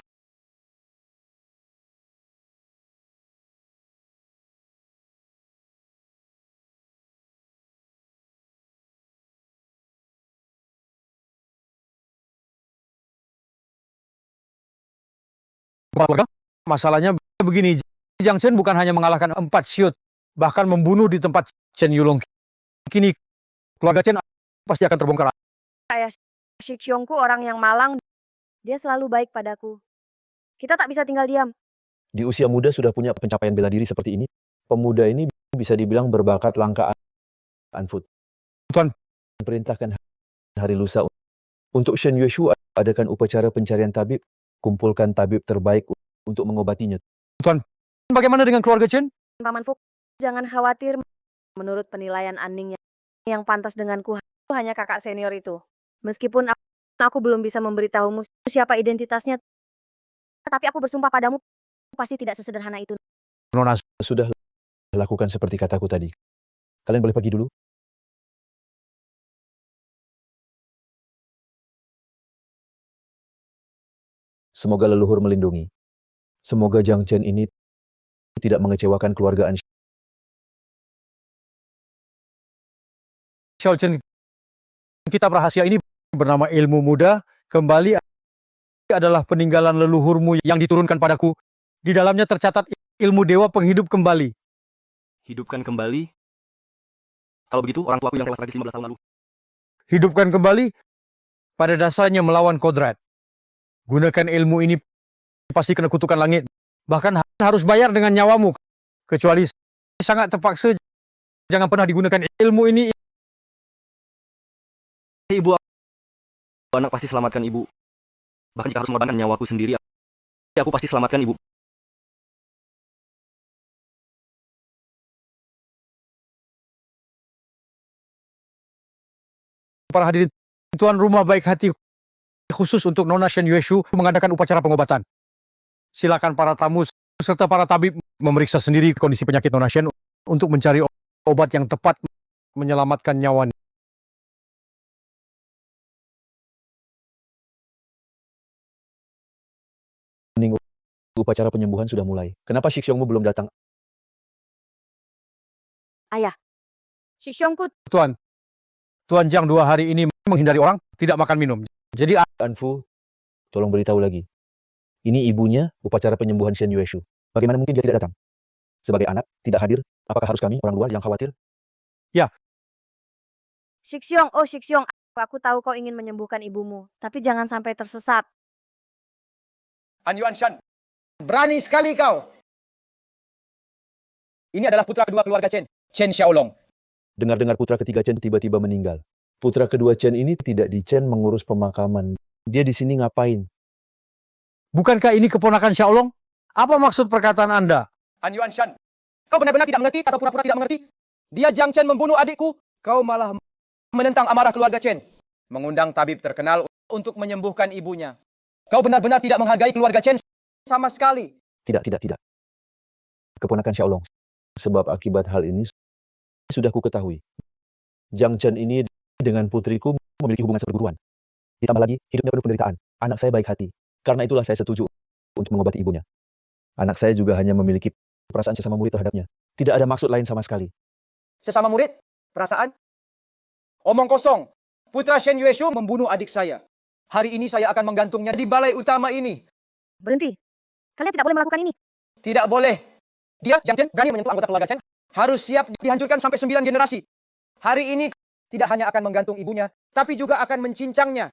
Keluarga, masalahnya begini, Jiang Chen bukan hanya mengalahkan 4 siut, bahkan membunuh di tempat Chen Yulong. Kini keluarga Chen pasti akan terbongkar. Ayah Shixiongku orang yang malang, dia selalu baik padaku. Kita tak bisa tinggal diam. Di usia muda sudah punya pencapaian bela diri seperti ini. Pemuda ini bisa dibilang berbakat langka Anfut. Tuan, Perintahkan hari lusa untuk Shen Yueshu adakan upacara pencarian tabib. Kumpulkan tabib terbaik untuk mengobatinya. Tuan, bagaimana dengan keluarga Chen? Paman Fuk, jangan khawatir. Menurut penilaian Aning yang pantas denganku hanya kakak senior itu. Meskipun aku belum bisa memberitahumu siapa identitasnya, tapi aku bersumpah padamu pasti tidak sesederhana itu. Nona sudah lakukan seperti kataku tadi. Kalian boleh pergi dulu. Semoga leluhur melindungi. Semoga Jiang Chen ini tidak mengecewakan keluarga An. Xiao Chen, kitab rahasia ini bernama Ilmu Muda, kembali adalah peninggalan leluhurmu yang diturunkan padaku. Di dalamnya tercatat ilmu dewa penghidup kembali. Hidupkan kembali. Kalau begitu, orang tuaku yang tewas tragis 15 tahun lalu. Hidupkan kembali, pada dasarnya melawan kodrat. Gunakan ilmu ini, pasti kena kutukan langit. Bahkan harus bayar dengan nyawamu. Kecuali sangat terpaksa, jangan pernah digunakan ilmu ini. Ibu, anak pasti selamatkan ibu. Bahkan jika harus mengorbankan nyawaku sendiri, aku pasti selamatkan ibu. Para hadirin, tuan rumah baik hati khusus untuk Nona Shen Yueshu mengadakan upacara pengobatan. Silakan para tamu serta para tabib memeriksa sendiri kondisi penyakit Nona Shen untuk mencari obat yang tepat menyelamatkan nyawa. Upacara penyembuhan sudah mulai. Kenapa Shixiongmu belum datang? Ayah, Shixiongku, Tuan Jiang 2 hari ini menghindari orang, tidak makan minum. Jadi Anfu, tolong beritahu lagi. Ini ibunya upacara penyembuhan Shen Yueshu. Bagaimana mungkin dia tidak datang? Sebagai anak, tidak hadir, apakah harus kami, orang luar, yang khawatir? Shixiong, oh Shixiong, aku tahu kau ingin menyembuhkan ibumu, tapi jangan sampai tersesat. An Yuan Shan, berani sekali kau. Ini adalah putra kedua keluarga Chen, Chen Xiaolong. Dengar-dengar putra ketiga Chen tiba-tiba meninggal. Putra kedua Chen ini tidak di Chen mengurus pemakaman. Dia di sini ngapain? bukankah ini keponakan Xiaolong? Apa maksud perkataan Anda? An Yuan Shan, kau benar-benar tidak mengerti atau pura-pura tidak mengerti? Dia Jiang Chen membunuh adikku, kau malah menentang amarah keluarga Chen. Mengundang tabib terkenal untuk menyembuhkan ibunya. Kau benar-benar tidak menghargai keluarga Chen sama sekali. Tidak. Keponakan Xiaolong. Sebab akibat hal ini sudah ku ketahui. Jiang Chen ini dengan putriku memiliki hubungan seperguruan. Ditambah lagi, hidupnya penuh penderitaan. Anak saya baik hati. Karena itulah saya setuju untuk mengobati ibunya. Anak saya juga hanya memiliki perasaan sesama murid terhadapnya. Tidak ada maksud lain sama sekali. Sesama murid? Perasaan? Omong kosong. Putra Shen Yueshu membunuh adik saya. Hari ini saya akan menggantungnya di balai utama ini. Berhenti. Kalian tidak boleh melakukan ini. Tidak boleh. Dia, Jiang Chen, berani menyentuh anggota keluarga Chen. Harus siap dihancurkan sampai 9 generasi. Hari ini tidak hanya akan menggantung ibunya, tapi juga akan mencincangnya.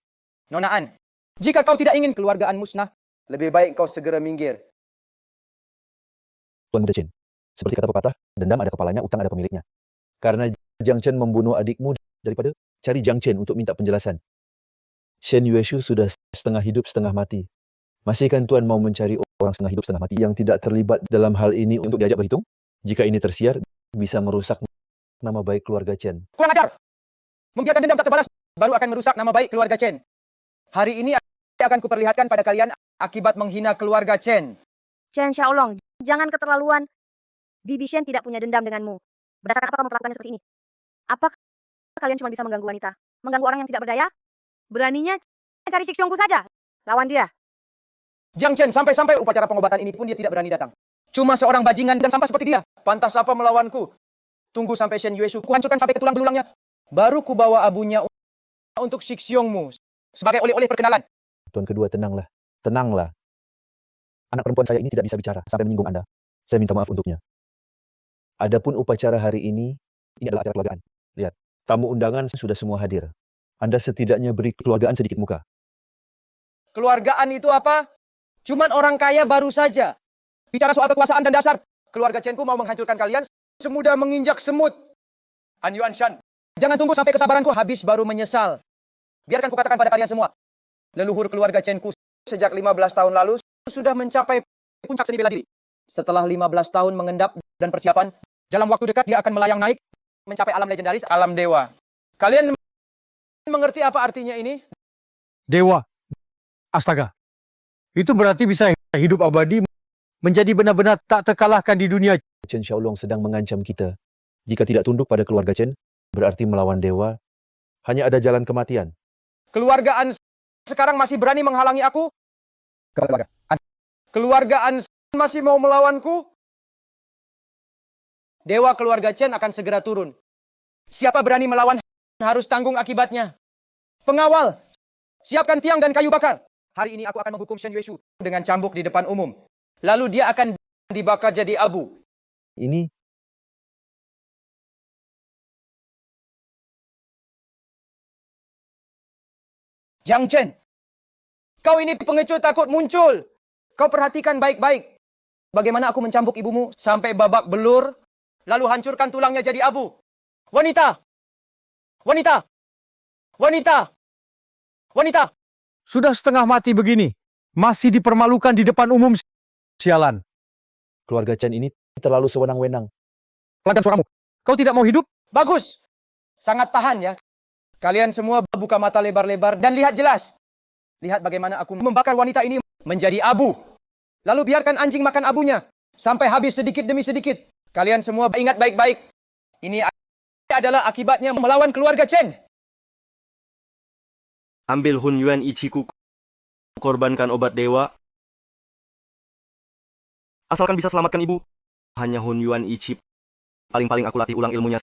Nona An, jika kau tidak ingin keluargaan musnah, lebih baik kau segera minggir. Tuan Muda Chen, seperti kata pepatah, dendam ada kepalanya, utang ada pemiliknya. Karena Jiang Chen membunuh adikmu, daripada cari Jiang Chen untuk minta penjelasan. Shen Yueshu sudah setengah hidup, setengah mati. Masihkan Tuan mau mencari orang setengah hidup, setengah mati yang tidak terlibat dalam hal ini untuk diajak berhitung? Jika ini tersiar, bisa merusak nama baik keluarga Chen. Kurang ajar! Membiarkan dendam tak terbalas, baru akan merusak nama baik keluarga Chen. Hari ini akan kuperlihatkan pada kalian akibat menghina keluarga Chen. Chen Xiaolong, jangan keterlaluan. Bibi Shen tidak punya dendam denganmu. Berdasarkan apa kamu melakukannya seperti ini? Apa kalian cuma bisa mengganggu wanita? Mengganggu orang yang tidak berdaya? Beraninya cari Sixiongku saja. Lawan dia. Jiang Chen, sampai-sampai upacara pengobatan ini pun dia tidak berani datang. Cuma seorang bajingan dan sampah seperti dia. Pantas apa melawanku? Tunggu sampai Shen Yueshu ku hancurkan sampai ke tulang belulangnya. Baru ku bawa abunya untuk Sixiongmu sebagai oleh-oleh perkenalan. Tuan kedua, tenanglah. Tenanglah. Anak perempuan saya ini tidak bisa bicara sampai menyinggung Anda. Saya minta maaf untuknya. Adapun upacara hari ini adalah acara keluargaan. Lihat, tamu undangan sudah semua hadir. Anda setidaknya beri kekeluargaan sedikit muka. Keluargaan itu apa? Cuman orang kaya baru saja. Bicara soal kekuasaan dan dasar. Keluarga Chenku mau menghancurkan kalian semudah menginjak semut. Han Yuan Shan, jangan tunggu sampai kesabaranku habis baru menyesal. Biarkan kukatakan pada kalian semua. Leluhur keluarga Chenku sejak 15 tahun lalu sudah mencapai puncak seni bela diri. Setelah 15 tahun mengendap dan persiapan, dalam waktu dekat dia akan melayang naik mencapai alam legendaris, alam dewa. Kalian mengerti apa artinya ini? Dewa. Astaga. Itu berarti bisa hidup abadi, menjadi benar-benar tak terkalahkan di dunia. Chen Xiaolong sedang mengancam kita. Jika tidak tunduk pada keluarga Chen, berarti melawan dewa. Hanya ada jalan kematian. Keluargaan sekarang masih berani menghalangi aku? Keluargaan masih mau melawanku? Dewa keluarga Chen akan segera turun. Siapa berani melawan harus tanggung akibatnya. Pengawal, siapkan tiang dan kayu bakar. Hari ini aku akan menghukum Shen Yueshu dengan cambuk di depan umum. Lalu dia akan dibakar jadi abu. Ini Jiang Chen, kau ini pengecut takut muncul. Kau perhatikan baik-baik. Bagaimana aku mencambuk ibumu sampai babak belur, lalu hancurkan tulangnya jadi abu. Wanita! Wanita! Wanita! Wanita! Sudah setengah mati begini, masih dipermalukan di depan umum. Sialan. keluarga Chen ini terlalu sewenang-wenang. Pelankan suaramu. Kau tidak mau hidup? Bagus. Sangat tahan ya. Kalian semua buka mata lebar-lebar dan lihat jelas. Lihat bagaimana aku membakar wanita ini menjadi abu. Lalu biarkan anjing makan abunya sampai habis sedikit demi sedikit. Kalian semua ingat baik-baik. Ini adalah akibatnya melawan keluarga Chen. Ambil Hun Yuan Ichiku, korbankan obat dewa. Asalkan bisa selamatkan ibu. Hanya Hun Yuan Ichi. Paling-paling aku latih ulang ilmunya.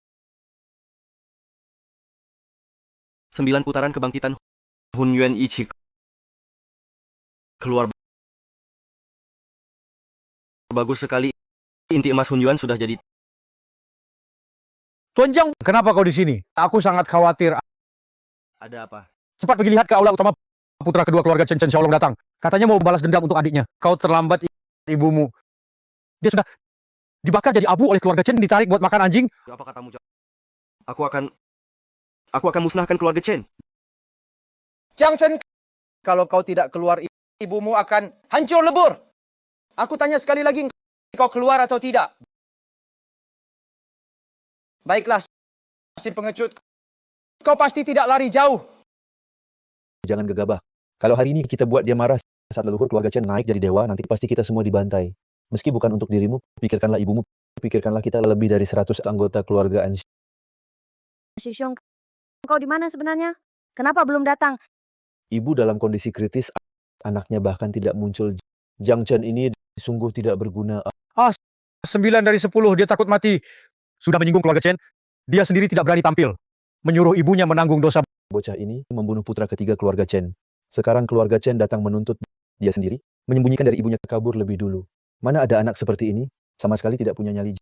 9 putaran kebangkitan Hun Yuan Ichi. Keluar. Bagus sekali. Inti emas Hun Yuan sudah jadi. Tuan Jiang, kenapa kau di sini? Aku sangat khawatir. Ada apa? Cepat pergi lihat ke aula utama. Putra kedua keluarga Chen Xiaolong datang. Katanya mau balas dendam untuk adiknya. Kau terlambat, ibumu. Dia sudah dibakar jadi abu oleh keluarga Chen, ditarik buat makan anjing. Apa katamu? Aku akan musnahkan keluarga Chen. Jiang Chen, kalau kau tidak keluar, ibumu akan hancur lebur. Aku tanya sekali lagi, kau keluar atau tidak? Baiklah, si pengecut. Kau pasti tidak lari jauh. Jangan gegabah. Kalau hari ini kita buat dia marah saat leluhur keluarga Chen naik jadi dewa, nanti pasti kita semua dibantai. Meski bukan untuk dirimu, pikirkanlah ibumu, pikirkanlah kita lebih dari 100 anggota keluargaan. Sixiong, kau di mana sebenarnya? Kenapa belum datang? Ibu dalam kondisi kritis, anaknya bahkan tidak muncul. Jiang Chen ini sungguh tidak berguna. 9 dari 10, dia takut mati. Sudah menyinggung keluarga Chen, dia sendiri tidak berani tampil. Menyuruh ibunya menanggung dosa. Bocah ini membunuh putra ketiga keluarga Chen. Sekarang keluarga Chen datang menuntut dia sendiri, menyembunyikan dari ibunya kabur lebih dulu. Mana ada anak seperti ini, sama sekali tidak punya nyali.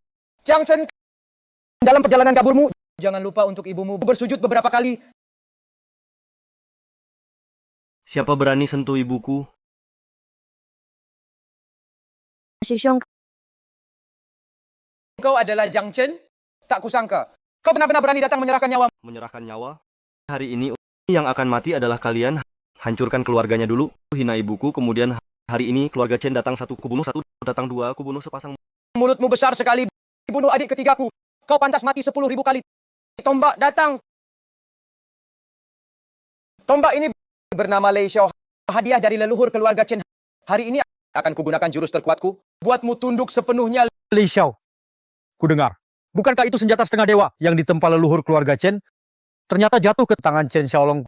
Jiang Chen, dalam perjalanan kaburmu, jangan lupa untuk ibumu bersujud beberapa kali. Siapa berani sentuh ibuku? Sixiong, Kau adalah Jiang Chen? Tak kusangka. Kau benar-benar berani datang menyerahkan nyawa. Menyerahkan nyawa? Hari ini yang akan mati adalah kalian. Hancurkan keluarganya dulu, hina ibuku, kemudian hari ini keluarga Chen datang satu, kubunuh satu, datang dua, kubunuh sepasang. Mulutmu besar sekali. Bunuh adik ketigaku. Kau pantas mati 10.000 kali. Tombak datang. Tombak ini bernama Lei Xiao. Hadiah dari leluhur keluarga Chen. Hari ini akan kugunakan jurus terkuatku. Buatmu tunduk sepenuhnya. Li Xiao. Kudengar. Bukankah itu senjata setengah dewa yang ditempa leluhur keluarga Chen? Ternyata jatuh ke tangan Chen Xiaolong.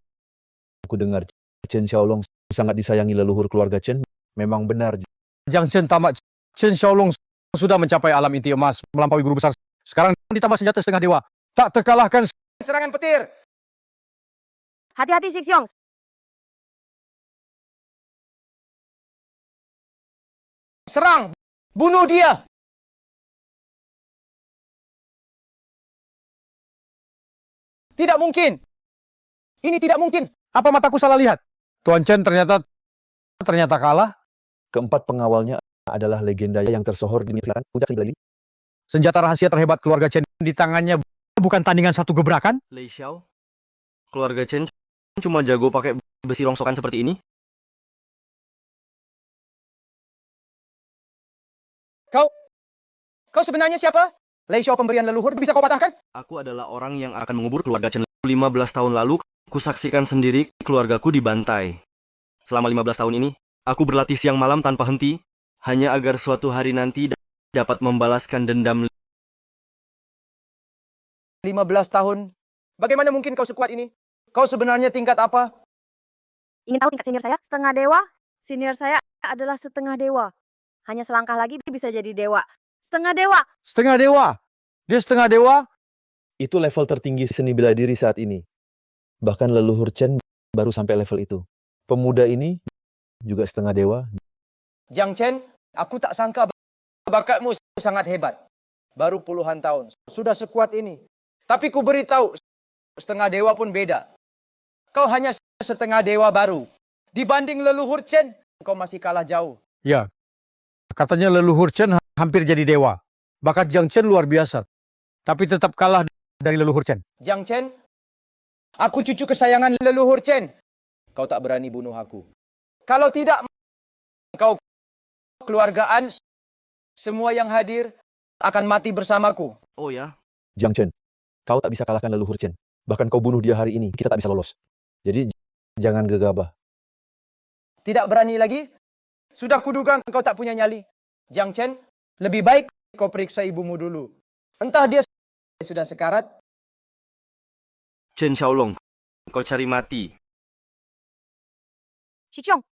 Aku dengar Chen Xiaolong sangat disayangi leluhur keluarga Chen. Memang benar. Jiang Chen tamat. Chen Xiaolong sudah mencapai alam inti emas, melampaui guru besar. Sekarang ditambah senjata setengah dewa. Tak terkalahkan. Serangan petir. Hati-hati Shixiong. Serang. Bunuh dia. Tidak mungkin. Ini tidak mungkin. Apa mataku salah lihat? Tuan Chen ternyata kalah. Keempat pengawalnya adalah legenda yang tersohor di dunia puncak Lili. Senjata rahasia terhebat keluarga Chen di tangannya bukan tandingan satu gebrakan. Lei Xiao, keluarga Chen cuma jago pakai besi rongsokan seperti ini? Kau sebenarnya siapa? Lei Xiao pemberian leluhur, bisa kau patahkan? Aku adalah orang yang akan mengubur keluarga Chen. 15 tahun lalu, kusaksikan sendiri keluargaku dibantai. Selama 15 tahun ini, aku berlatih siang malam tanpa henti, hanya agar suatu hari nanti dapat membalaskan dendam. 15 tahun. Bagaimana mungkin kau sekuat ini? Kau sebenarnya tingkat apa? Ingin tahu tingkat senior saya? Setengah dewa. Senior saya adalah setengah dewa. Hanya selangkah lagi bisa jadi dewa. Setengah dewa. Setengah dewa. Dia setengah dewa. Itu level tertinggi seni bela diri saat ini. Bahkan leluhur Chen baru sampai level itu. Pemuda ini juga setengah dewa. Jiang Chen, aku tak sangka bakatmu sangat hebat. Baru puluhan tahun, sudah sekuat ini. Tapi ku beritahu, setengah dewa pun beda. Kau hanya setengah dewa baru. Dibanding leluhur Chen, kau masih kalah jauh. Ya, katanya leluhur Chen hampir jadi dewa. Bakat Jiang Chen luar biasa. Tapi tetap kalah dari leluhur Chen. Jiang Chen, aku cucu kesayangan leluhur Chen. Kau tak berani bunuh aku. Kalau tidak, kau keluargaan, semua yang hadir akan mati bersamaku. Oh ya? Jiang Chen, kau tak bisa kalahkan leluhur Chen. Bahkan kau bunuh dia hari ini, kita tak bisa lolos. Jadi jangan gegabah. Tidak berani lagi? Sudah kuduga kau tak punya nyali. Jiang Chen, lebih baik kau periksa ibumu dulu. Entah dia sudah sekarat. Chen Xiaolong, kau cari mati. Shixiong.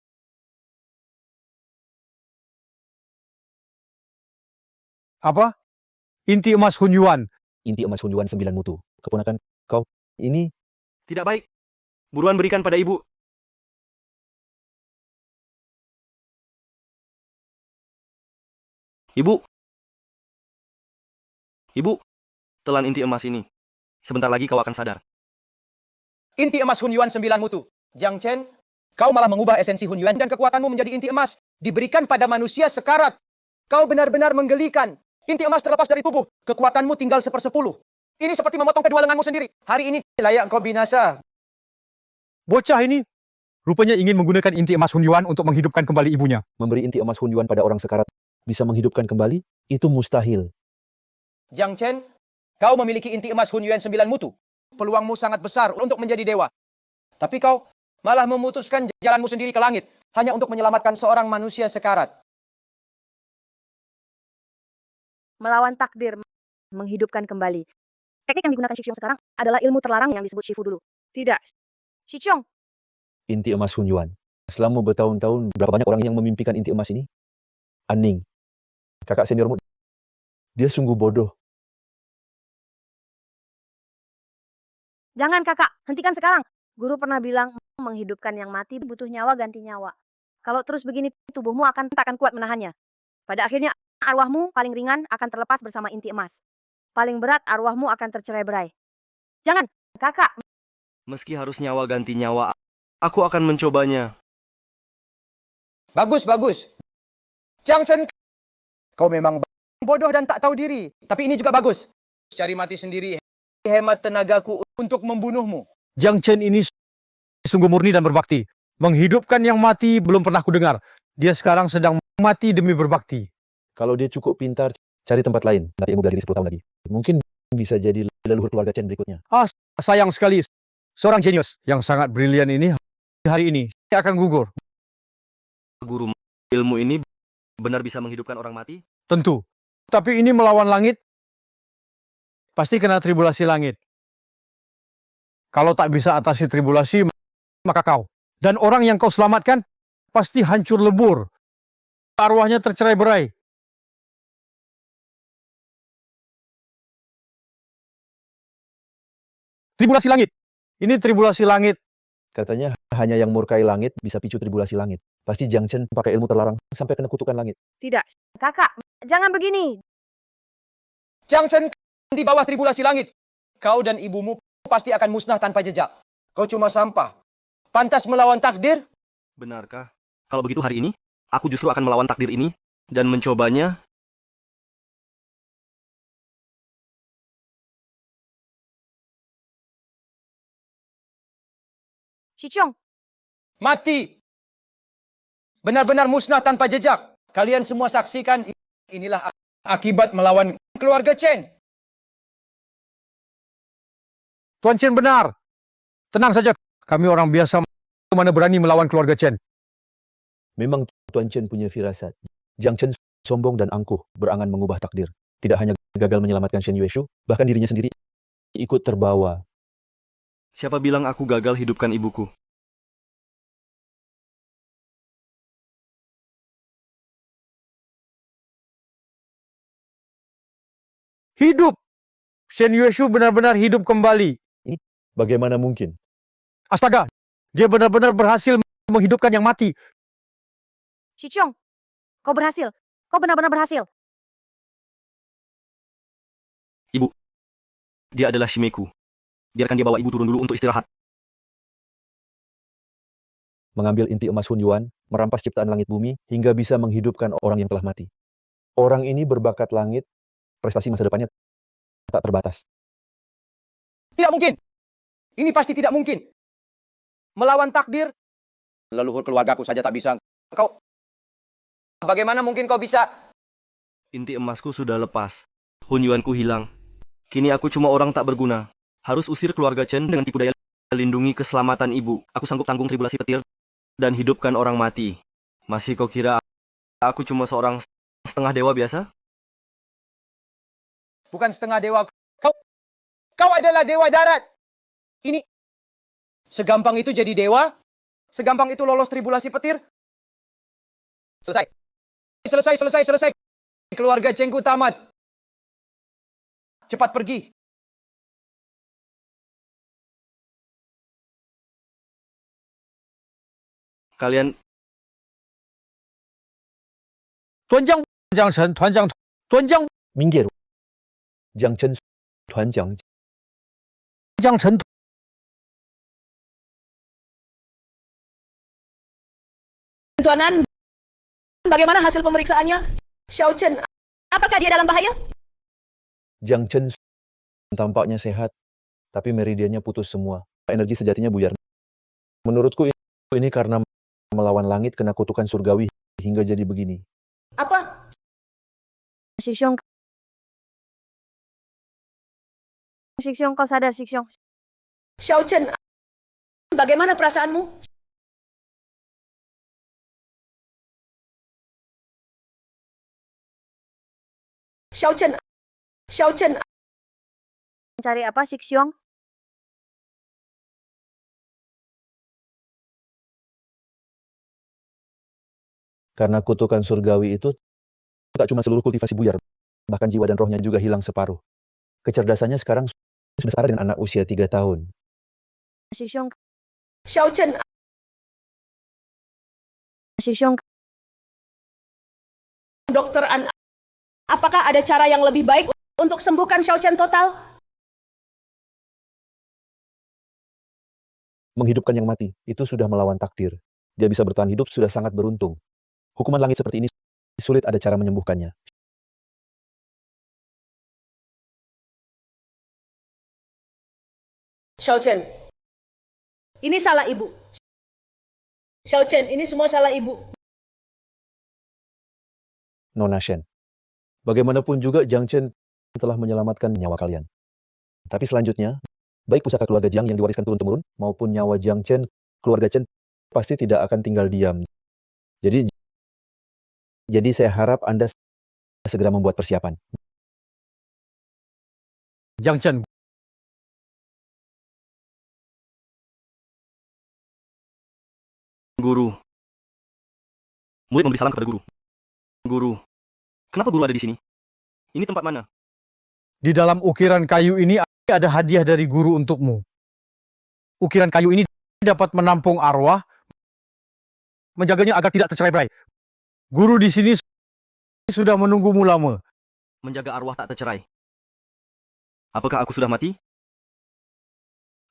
Apa? Inti emas Hun Yuan. Inti emas Hun Yuan 9 mutu. Keponakan kau ini. Tidak baik. Buruan berikan pada ibu. Ibu. Ibu, telan inti emas ini. Sebentar lagi kau akan sadar. Inti emas Hun Yuan 9 mutu. Jiang Chen, kau malah mengubah esensi Hun Yuan dan kekuatanmu menjadi inti emas. Diberikan pada manusia sekarat. Kau benar-benar menggelikan. Inti emas terlepas dari tubuh. Kekuatanmu tinggal 1/10. Ini seperti memotong kedua lenganmu sendiri. Hari ini layak kau binasa. Bocah ini rupanya ingin menggunakan inti emas Hun Yuan untuk menghidupkan kembali ibunya. Memberi inti emas Hun Yuan pada orang sekarat bisa menghidupkan kembali? Itu mustahil. Jiang Chen, kau memiliki inti emas Hun Yuan 9 mutu. Peluangmu sangat besar untuk menjadi dewa. Tapi kau malah memutuskan jalanmu sendiri ke langit hanya untuk menyelamatkan seorang manusia sekarat. Melawan takdir, menghidupkan kembali. Teknik yang digunakan Shixiong sekarang adalah ilmu terlarang yang disebut Shifu dulu. Tidak. Shixiong. Inti emas Hun Yuan. Selama bertahun-tahun, berapa banyak orang yang memimpikan inti emas ini? Aning, kakak seniormu, dia sungguh bodoh. Jangan kakak, hentikan sekarang. Guru pernah bilang, menghidupkan yang mati butuh nyawa ganti nyawa. Kalau terus begini, tubuhmu tak akan kuat menahannya. Pada akhirnya, arwahmu paling ringan akan terlepas bersama inti emas. Paling berat, arwahmu akan tercerai-berai. Jangan, kakak. Meski harus nyawa ganti nyawa, aku akan mencobanya. Bagus, bagus. Jiang Chen, kau memang bodoh dan tak tahu diri. Tapi ini juga bagus. Cari mati sendiri, hemat tenagaku untuk membunuhmu. Jiang Chen ini sungguh murni dan berbakti. Menghidupkan yang mati belum pernah kudengar. Dia sekarang sedang mati demi berbakti. Kalau dia cukup pintar, cari tempat lain. Nanti ilmu bela diri 10 tahun lagi. Mungkin bisa jadi leluhur keluarga Chen berikutnya. Sayang sekali. Seorang jenius yang sangat brilian ini hari ini akan gugur. Guru, ilmu ini benar bisa menghidupkan orang mati? Tentu. Tapi ini melawan langit. Pasti kena tribulasi langit. Kalau tak bisa atasi tribulasi, maka kau Dan orang yang kau selamatkan pasti hancur lebur. Arwahnya tercerai-berai. Tribulasi langit. Ini tribulasi langit. Katanya hanya yang murkai langit bisa picu tribulasi langit. Pasti Jiang Chen pakai ilmu terlarang sampai kena kutukan langit. Tidak, kakak, jangan begini. Jiang Chen di bawah tribulasi langit. Kau dan ibumu pasti akan musnah tanpa jejak. Kau cuma sampah. Pantas melawan takdir? Benarkah? Kalau begitu hari ini, aku justru akan melawan takdir ini dan mencobanya. Shichong, Mati. Benar-benar musnah tanpa jejak. Kalian semua saksikan, inilah akibat melawan keluarga Chen. Tuan Chen benar. Tenang saja, kami orang biasa mana berani melawan keluarga Chen. Memang Tuan Chen punya firasat. Jiang Chen sombong dan angkuh, berangan mengubah takdir. Tidak hanya gagal menyelamatkan Shen Yueshu, bahkan dirinya sendiri ikut terbawa. Siapa bilang aku gagal hidupkan ibuku? Hidup. Shen Yueshu benar-benar hidup kembali. Bagaimana mungkin? Astaga, dia benar-benar berhasil menghidupkan yang mati. Shichong, kau berhasil. Kau benar-benar berhasil. Ibu. Dia adalah Shimeku. Biarkan dia bawa ibu turun dulu untuk istirahat. Mengambil inti emas Hun Yuan, merampas ciptaan langit bumi, hingga bisa menghidupkan orang yang telah mati. Orang ini berbakat langit, prestasi masa depannya tak terbatas. Tidak mungkin. Ini pasti tidak mungkin. Melawan takdir. Leluhur keluargaku saja tak bisa. Kau... Bagaimana mungkin kau bisa... Inti emasku sudah lepas. Hun Yuanku hilang. Kini aku cuma orang tak berguna. Harus usir keluarga Chen dengan tipu daya lindungi keselamatan ibu. Aku sanggup tanggung tribulasi petir dan hidupkan orang mati. Masih kau kira aku cuma seorang setengah dewa biasa? Bukan setengah dewa. Kau adalah dewa darat. Ini... Segampang itu jadi dewa? Segampang itu lolos tribulasi petir? Selesai. Selesai. Keluarga Chengku tamat. Cepat pergi. Kalian... Tuan Chen, Tuan Minggir. Jiang Chen, Tuan Jiang. Chen. Tuanan, bagaimana hasil pemeriksaannya? Xiao Chen, apakah dia dalam bahaya? Jiang Chen tampaknya sehat, tapi meridiannya putus semua. Energi sejatinya buyar. Menurutku ini karena melawan langit kena kutukan surgawi hingga jadi begini. Apa? Shichong, kau sadar, Shichong. Xiao Chen, bagaimana perasaanmu? Xiao Chen, Cari apa, Shichong? Karena kutukan surgawi itu tak cuma seluruh kultivasi buyar, bahkan jiwa dan rohnya juga hilang separuh. Kecerdasannya sekarang sudah setara dengan anak usia 3 tahun. Shichong, Xiao Chen, Dokter An, apakah ada cara yang lebih baik untuk sembuhkan Xiao Chen total? Menghidupkan yang mati, itu sudah melawan takdir. Dia bisa bertahan hidup sudah sangat beruntung. Hukuman langit seperti ini sulit ada cara menyembuhkannya. Xiao Chen, ini salah ibu. Xiao Chen, ini semua salah ibu. Nona Shen. Bagaimanapun juga Jiang Chen telah menyelamatkan nyawa kalian. Tapi selanjutnya, baik pusaka keluarga Jiang yang diwariskan turun-temurun maupun nyawa Jiang Chen, keluarga Chen pasti tidak akan tinggal diam. Jadi saya harap Anda segera membuat persiapan. Jiang Chen, Murid memberi salam kepada guru. Guru, kenapa guru ada di sini? Ini tempat mana? Di dalam ukiran kayu ini ada hadiah dari guru untukmu. Ukiran kayu ini dapat menampung arwah, menjaganya agar tidak tercerai-berai. Guru di sini sudah menunggumu lama. Menjaga arwah tak tercerai. Apakah aku sudah mati?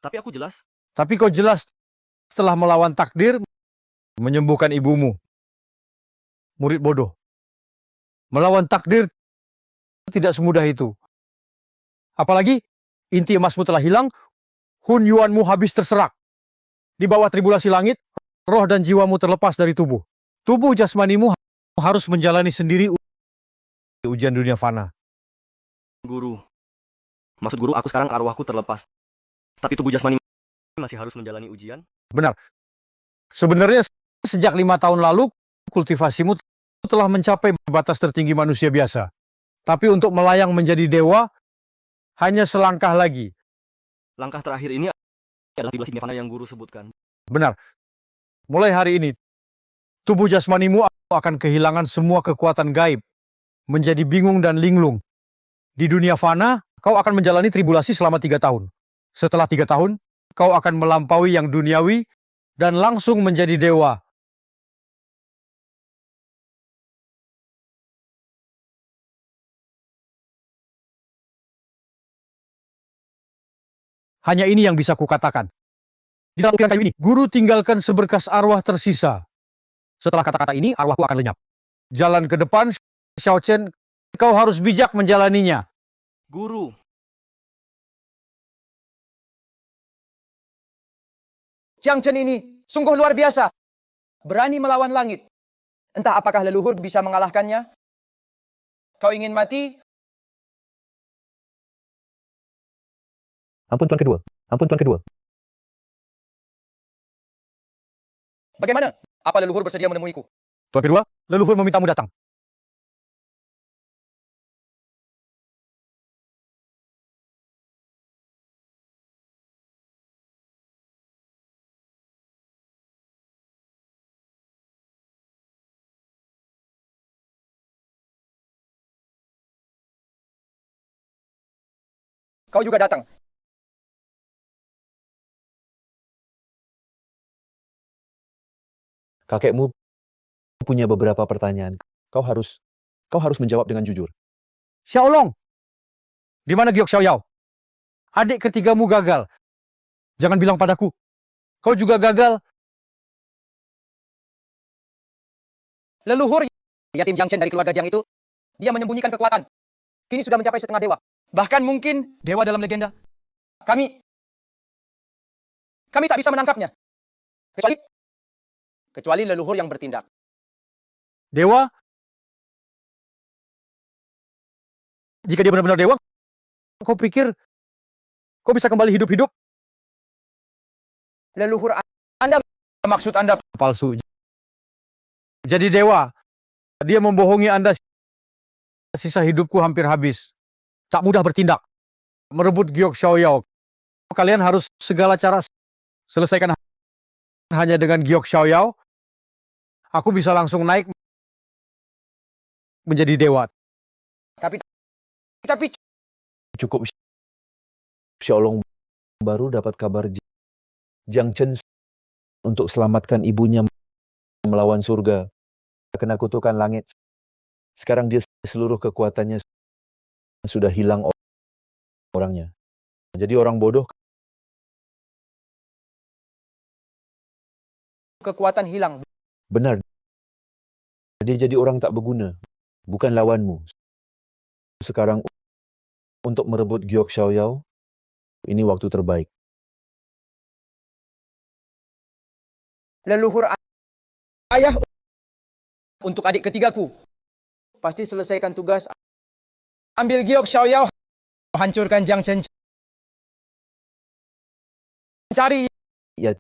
Tapi aku jelas. Tapi kau jelas setelah melawan takdir, menyembuhkan ibumu. Murid bodoh. Melawan takdir tidak semudah itu. Apalagi inti emasmu telah hilang, hun yuanmu habis terserak. Di bawah tribulasi langit, roh dan jiwamu terlepas dari tubuh. Tubuh jasmanimu harus menjalani sendiri ujian dunia fana. Guru. Maksud guru, aku sekarang arwahku terlepas. Tapi tubuh jasmani masih harus menjalani ujian? Benar. Sebenarnya sejak 5 tahun lalu, kultivasimu telah mencapai batas tertinggi manusia biasa. Tapi untuk melayang menjadi dewa, hanya selangkah lagi. Langkah terakhir ini adalah tribulasi nirvana yang guru sebutkan. Benar. Mulai hari ini, tubuh jasmanimu akan kehilangan semua kekuatan gaib, menjadi bingung dan linglung. Di dunia fana, kau akan menjalani tribulasi selama 3 tahun. Setelah 3 tahun, kau akan melampaui yang duniawi dan langsung menjadi dewa. Hanya ini yang bisa kukatakan. Di dalam ukiran kayu ini, guru tinggalkan seberkas arwah tersisa. Setelah kata-kata ini, arwahku akan lenyap. Jalan ke depan, Xiao Chen, kau harus bijak menjalaninya. Guru. Jiang Chen ini sungguh luar biasa. Berani melawan langit. Entah apakah leluhur bisa mengalahkannya? Kau ingin mati? Ampun Tuan Kedua. Ampun Tuan Kedua. Bagaimana? Apa leluhur bersedia menemuiku? Tuan kedua, leluhur memintamu datang. Kau juga datang. Kakekmu punya beberapa pertanyaan. Kau harus menjawab dengan jujur. Xiaolong, di mana Giok Xiaoyao? Adik ketigamu gagal. Jangan bilang padaku, kau juga gagal. Leluhur yatim Jiang Chen dari keluarga Jiang itu, dia menyembunyikan kekuatan. Kini sudah mencapai setengah dewa. Bahkan mungkin dewa dalam legenda. Kami tak bisa menangkapnya. Kecuali leluhur yang bertindak. Dewa? Jika dia benar-benar dewa, kau pikir kau bisa kembali hidup-hidup? Leluhur Anda, maksud Anda Palsu. Jadi dewa, dia membohongi Anda. Sisa hidupku hampir habis. Tak mudah bertindak. Merebut Giok Xiaoyao. Kalian harus segala cara selesaikan hanya dengan Giok Xiaoyao. Aku bisa langsung naik menjadi dewa. Tapi Cukup Xiaolong baru dapat kabar Jiang Chen untuk selamatkan ibunya melawan surga. Kena kutukan langit. Sekarang dia seluruh kekuatannya sudah hilang orangnya. Jadi orang bodoh. kekuatan hilang. Benar. Dia jadi orang tak berguna. Bukan lawanmu. Sekarang untuk merebut Giok Xiaoyao, ini waktu terbaik. Leluhur ayah untuk adik ketigaku. Pasti selesaikan tugas. Ambil Giok Xiaoyao. Hancurkan Jiang Chen. Cari. Ya.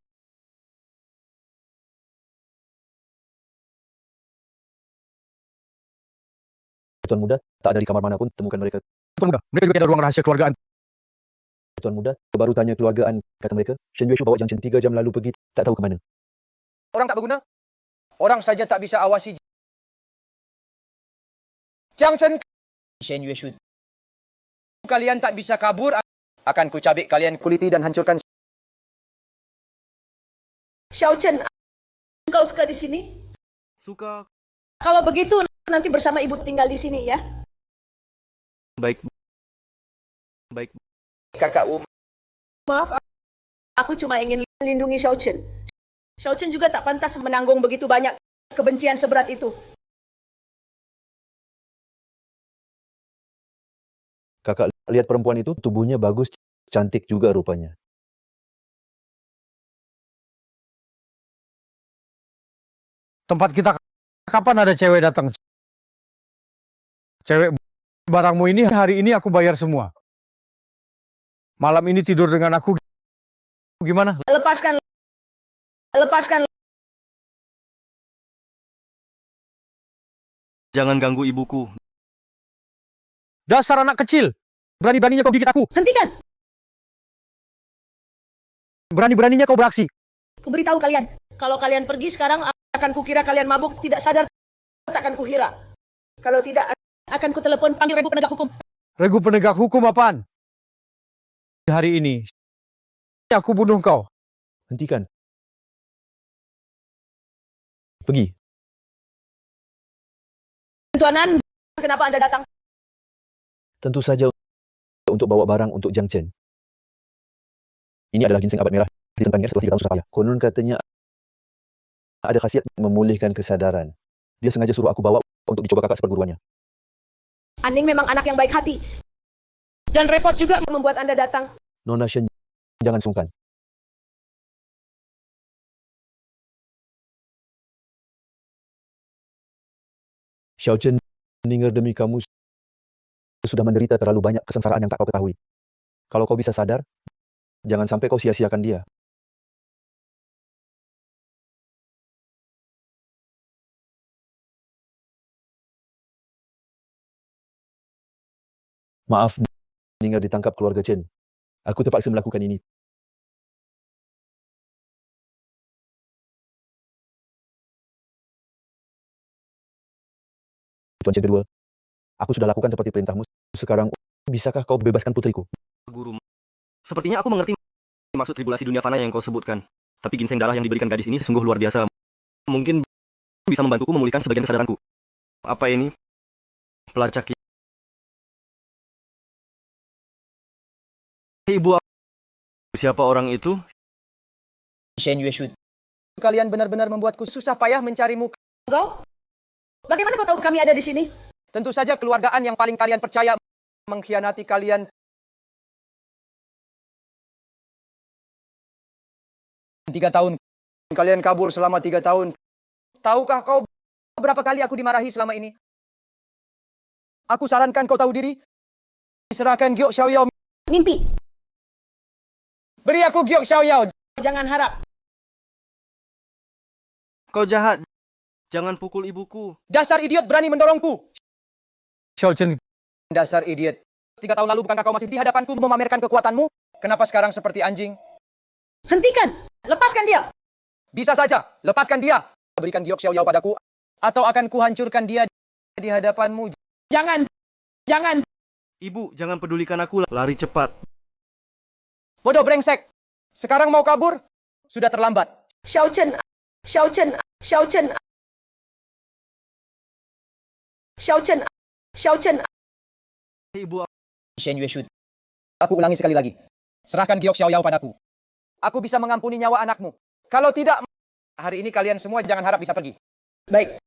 Tuan Muda, tak ada di kamar manapun, temukan mereka. Tuan Muda, mereka juga ada ruang rahasia keluargaan. Tuan Muda, baru tanya keluargaan, kata mereka. Shen Yueshu bawa Jiang Chen 3 jam lalu pergi, tak tahu ke mana. Orang tak berguna. Orang saja tak bisa awasi Jiang Chen, Shen Yue Shu. Kalian tak bisa kabur, akan kucabik kalian kuliti dan hancurkan. Xiao Chen, engkau suka di sini? Suka. Kalau begitu, nanti bersama ibu tinggal di sini ya. Baik. Baik. Kakak Wu, Maaf, aku cuma ingin melindungi Xiao Chen. Xiao Chen juga tak pantas menanggung begitu banyak kebencian seberat itu. Kakak lihat perempuan itu, tubuhnya bagus, cantik juga rupanya. Tempat kita kapan ada cewek datang? Cewek barangmu ini hari ini aku bayar semua. Malam ini tidur dengan aku gimana? Lepaskan, lepaskan. Jangan ganggu ibuku. Dasar anak kecil. Berani-beraninya kau gigit aku. Hentikan. Berani-beraninya kau beraksi. Kuberitahu kalian, kalau kalian pergi sekarang akan kukira kalian mabuk, tidak sadar, takkan kuhira. Kalau tidak, akan kutelepon panggil regu penegak hukum. Regu penegak hukum apaan? Hari ini aku bunuh kau. Hentikan. Pergi. Tuanan, kenapa Anda datang? Tentu saja untuk bawa barang untuk Jiang Chen. Ini adalah ginseng abad merah ditemukannya setelah 3 tahun susah payah. Konon katanya ada khasiat memulihkan kesadaran. Dia sengaja suruh aku bawa untuk dicoba kakak seperguruannya. Aning memang anak yang baik hati. Dan repot juga membuat Anda datang. Nona Shen, jangan sungkan. Xiao Chen meninggal demi kamu sudah menderita terlalu banyak kesengsaraan yang tak kau ketahui. Kalau kau bisa sadar, jangan sampai kau sia-siakan dia. Maaf, meninggal ditangkap keluarga Chen. Aku terpaksa melakukan ini. Tuan Chen kedua, aku sudah lakukan seperti perintahmu. Sekarang, bisakah kau bebaskan putriku? Guru. Sepertinya aku mengerti maksud tribulasi dunia fana yang kau sebutkan. Tapi ginseng darah yang diberikan gadis ini sungguh luar biasa. Mungkin bisa membantuku memulihkan sebagian kesadaranku. Apa ini? Pelacak. Ibu, siapa orang itu? Shen Yue Shu. Kalian benar-benar membuatku susah payah mencarimu. Engkau? Bagaimana kau tahu kami ada di sini? Tentu saja keluargaan yang paling kalian percaya mengkhianati kalian. 3 tahun. Kalian kabur selama 3 tahun. Tahukah kau berapa kali aku dimarahi selama ini? Aku sarankan kau tahu diri. Serahkan Giok Xiaoyao. Mimpi. Beri aku Giok Xiaoyao. Jangan harap. Kau jahat. Jangan pukul ibuku. Dasar idiot berani mendorongku. Xiao Chen, Dasar idiot. 3 tahun lalu bukankah kau masih di hadapanku memamerkan kekuatanmu? Kenapa sekarang seperti anjing? Hentikan. Lepaskan dia. Bisa saja. Lepaskan dia. Berikan Giok Xiaoyao padaku. Atau akan kuhancurkan dia di hadapanmu. Jangan. Jangan. Ibu, jangan pedulikan aku. Lari cepat. Bodoh brengsek. Sekarang mau kabur? Sudah terlambat. Xiao Chen. Xiao Chen. Xiao Chen. Xiao Chen. Xiao Chen. Ibu, Shen Yue Shu. Aku ulangi sekali lagi. Serahkan Giok Xiaoyao padaku. Aku bisa mengampuni nyawa anakmu. Kalau tidak, hari ini kalian semua jangan harap bisa pergi. Baik.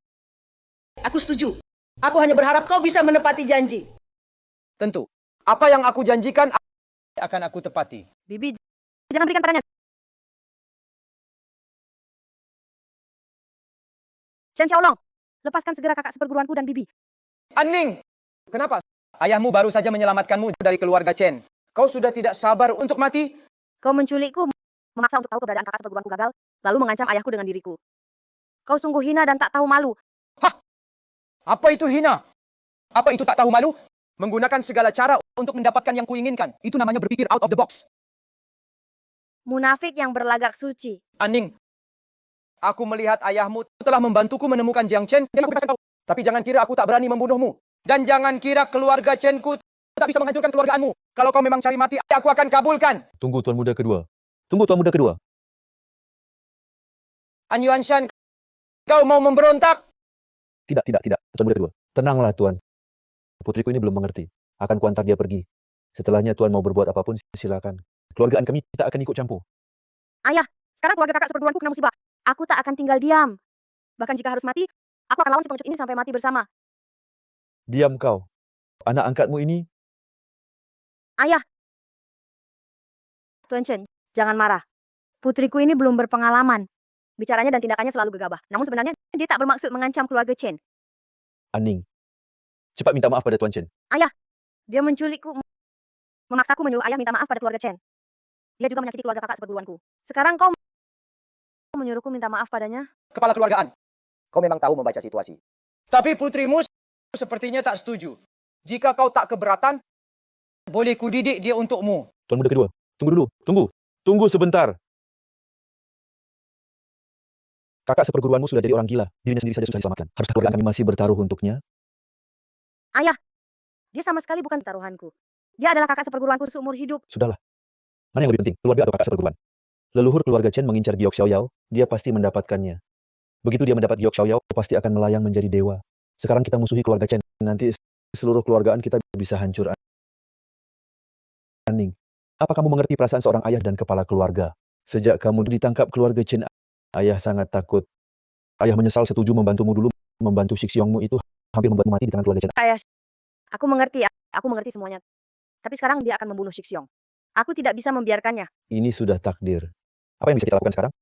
Aku setuju. Aku hanya berharap kau bisa menepati janji. Tentu. Apa yang aku janjikan akan aku tepati. Bibi, jangan berikan padanya. Chen Xiaolong, lepaskan segera kakak seperguruanku dan Bibi. Aning! Kenapa? Ayahmu baru saja menyelamatkanmu dari keluarga Chen. Kau sudah tidak sabar untuk mati? Kau menculikku, memaksa untuk tahu keberadaan kakak seperguruanku gagal, lalu mengancam ayahku dengan diriku. Kau sungguh hina dan tak tahu malu. Hah? Apa itu hina? Apa itu tak tahu malu? Menggunakan segala cara untuk mendapatkan yang kuinginkan. Itu namanya berpikir out of the box. Munafik yang berlagak suci. Aning, aku melihat ayahmu telah membantuku menemukan Jiang Chen. Dan aku bebaskan kau. Tapi jangan kira aku tak berani membunuhmu. Dan jangan kira keluarga Chen-ku tak bisa menghancurkan keluargaanmu. Kalau kau memang cari mati, aku akan kabulkan. Tunggu Tuan Muda kedua. Tunggu Tuan Muda kedua. An Yuanshan, kau mau memberontak? Tidak. Tuan Muda kedua. Tenanglah Tuan. Putriku ini belum mengerti. Akan kuantar dia pergi. Setelahnya Tuan mau berbuat apapun, silakan. Keluargaan kami tidak akan ikut campur. Ayah, sekarang keluarga kakak seperguruanku kena musibah. Aku tak akan tinggal diam. Bahkan jika harus mati, aku akan lawan si pengecut ini sampai mati bersama. Diam kau. Anak angkatmu ini, Ayah. Tuan Chen, jangan marah. Putriku ini belum berpengalaman. Bicaranya dan tindakannya selalu gegabah. Namun sebenarnya dia tak bermaksud mengancam keluarga Chen. Aning. Cepat minta maaf pada Tuan Chen. Ayah, dia menculikku. Memaksaku menyuruh ayah minta maaf pada keluarga Chen. Dia juga menyakiti keluarga kakak seperguruanku. Sekarang kau menyuruhku minta maaf padanya? Kepala keluargaan, kau memang tahu membaca situasi. Tapi putrimu sepertinya tak setuju. Jika kau tak keberatan, boleh kudidik dia untukmu. Tuan Muda kedua. Tunggu dulu. Tunggu sebentar. Kakak seperguruanmu sudah jadi orang gila. Dirinya sendiri saja susah diselamatkan. Haruskah keluarga kami masih bertaruh untuknya? Ayah, dia sama sekali bukan taruhanku. Dia adalah kakak seperguruanku seumur hidup. Sudahlah. Mana yang lebih penting, keluarga atau kakak seperguruan? Leluhur keluarga Chen mengincar Giok Xiaoyao, dia pasti mendapatkannya. Begitu dia mendapat Giok Xiaoyao, pasti akan melayang menjadi dewa. Sekarang kita musuhi keluarga Chen. Nanti seluruh keluargaan kita bisa hancur. Aning, apa kamu mengerti perasaan seorang ayah dan kepala keluarga? Sejak kamu ditangkap keluarga Chen, ayah sangat takut. Ayah menyesal setuju membantumu dulu. Membantu Shixiongmu itu hampir membuatmu mati di tangan keluarga Chen. Ayah, aku mengerti semuanya. Tapi sekarang dia akan membunuh Shixiong. Aku tidak bisa membiarkannya. Ini sudah takdir. Apa yang bisa kita lakukan sekarang?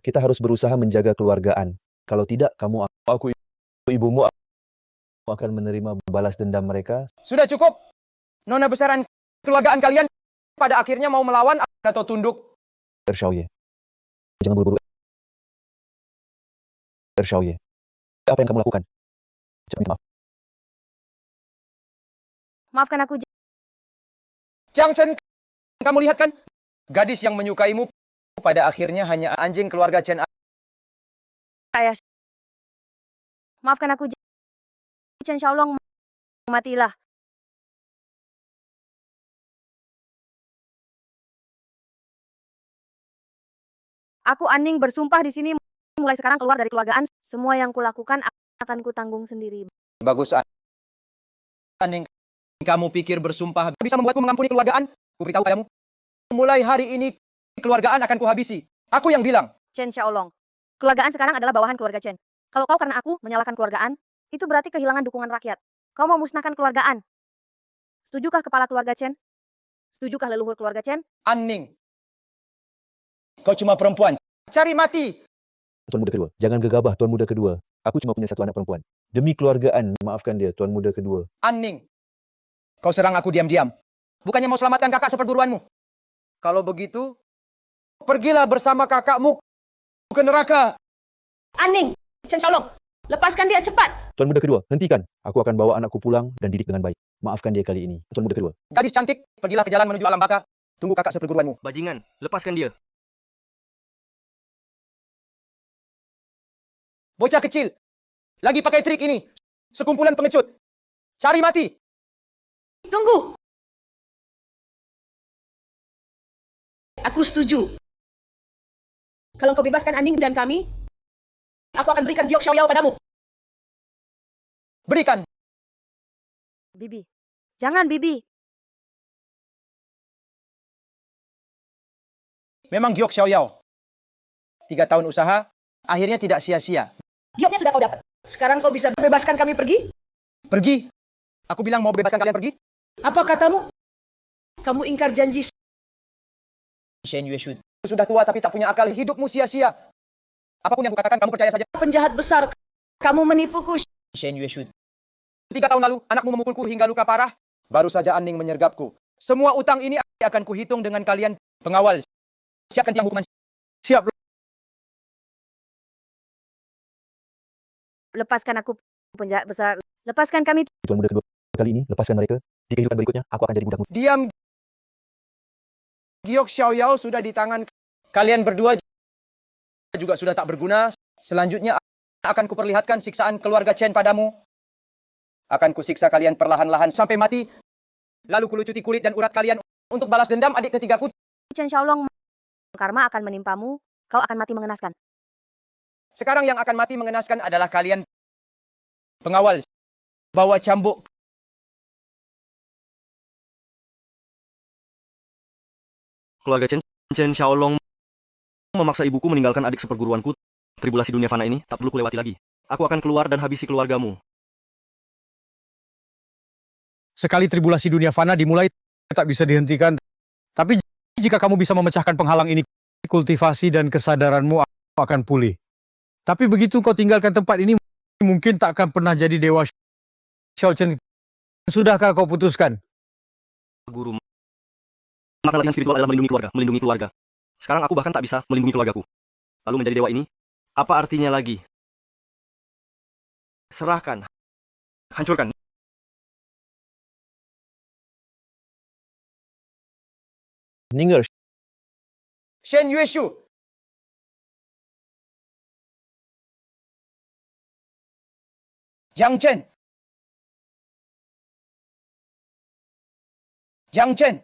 Kita harus berusaha menjaga keluargaan. Kalau tidak, aku, ibumu akan menerima balas dendam mereka. Sudah cukup. Nona besaran keluargaan kalian pada akhirnya mau melawan atau tunduk. Xiaoye. Jangan buru-buru. Xiaoye. Apa yang kamu lakukan? Cepat minta maaf. Maafkan aku. Jiang Chen, kamu lihat kan? Gadis yang menyukaimu pada akhirnya hanya anjing keluarga Chen. Ayah, maafkan aku. Chen Xiaolong, matilah. Aku Aning bersumpah di sini mulai sekarang keluar dari keluargaan. Semua yang kulakukan akan kutanggung sendiri. Bagus, Aning. Kamu pikir bersumpah bisa membuatku mengampuni keluargaan? Kuberitahu padamu. Mulai hari ini, keluargaan akan kuhabisi. Aku yang bilang. Chen Xiaolong, keluargaan sekarang adalah bawahan keluarga Chen. Kalau kau karena aku menyalahkan keluargaan, itu berarti kehilangan dukungan rakyat. Kau mau musnahkan keluargaan. Setujukah kepala keluarga Chen? Setujukah leluhur keluarga Chen? Aning. Kau cuma perempuan. Cari mati. Tuan Muda kedua, jangan gegabah Tuan Muda kedua. Aku cuma punya satu anak perempuan. Demi keluargaan, maafkan dia Tuan Muda kedua. Aning. Kau serang aku diam-diam. Bukannya mau selamatkan kakak seperguruanmu. Kalau begitu, pergilah bersama kakakmu ke neraka. Aning, Chen Xiaolong, lepaskan dia cepat. Tuan Muda kedua, hentikan. Aku akan bawa anakku pulang dan didik dengan baik. Maafkan dia kali ini. Tuan Muda kedua. Gadis cantik, pergilah ke jalan menuju alam baka. Tunggu kakak seperguruanmu. Bajingan, lepaskan dia. Bocah kecil, lagi pakai trik ini. Sekumpulan pengecut. Cari mati. Tunggu. Aku setuju. Kalau kau bebaskan Aning dan kami, aku akan berikan Giok Xiaoyao padamu. Berikan. Bibi. Jangan, Bibi. Memang Giok Xiaoyao. 3 tahun usaha, akhirnya tidak sia-sia. Gioknya sudah kau dapat. Sekarang kau bisa bebaskan kami pergi? Pergi. Aku bilang mau bebaskan kalian pergi. Apa katamu? Kamu ingkar janji. Shen Yueshu sudah tua tapi tak punya akal. Hidupmu sia-sia. Apapun yang kukatakan, kamu percaya saja. Penjahat besar. Kamu menipuku. Shen Yueshu. 3 tahun lalu, anakmu memukulku hingga luka parah. Baru saja Aning menyergapku. Semua utang ini akan kuhitung dengan kalian. Pengawal, siapkan tiang hukuman. Siap. Lepaskan aku, penjahat besar. Lepaskan kami. Tuan Muda kedua, kali ini lepaskan mereka. Di kehidupan berikutnya, aku akan jadi budakmu. Diam. Giok Xiaoyao sudah di tangan kalian berdua juga sudah tak berguna. Selanjutnya akan kuperlihatkan siksaan keluarga Chen padamu. Akan kusiksa kalian perlahan-lahan sampai mati. Lalu kulucuti kulit dan urat kalian untuk balas dendam adik ketigaku. Chen Xiaolong, karma akan menimpamu, kau akan mati mengenaskan. Sekarang yang akan mati mengenaskan adalah kalian pengawal. Bawa cambuk. Keluarga Chen Xiaolong memaksa ibuku meninggalkan adik seperguruanku. Tribulasi dunia fana ini tak perlu kulewati lagi. Aku akan keluar dan habisi keluargamu. Sekali tribulasi dunia fana dimulai, tak bisa dihentikan. Tapi jika kamu bisa memecahkan penghalang ini, kultivasi dan kesadaranmu akan pulih. Tapi begitu kau tinggalkan tempat ini, mungkin tak akan pernah jadi dewa Xiao Chen. Sudahkah kau putuskan? Guru, maka latihan spiritual adalah melindungi keluarga. Sekarang aku bahkan tak bisa melindungi keluargaku. Lalu menjadi dewa ini, apa artinya lagi? Serahkan. Hancurkan. Ninger, Shen Yueshu. Jiang Chen. Jiang Chen.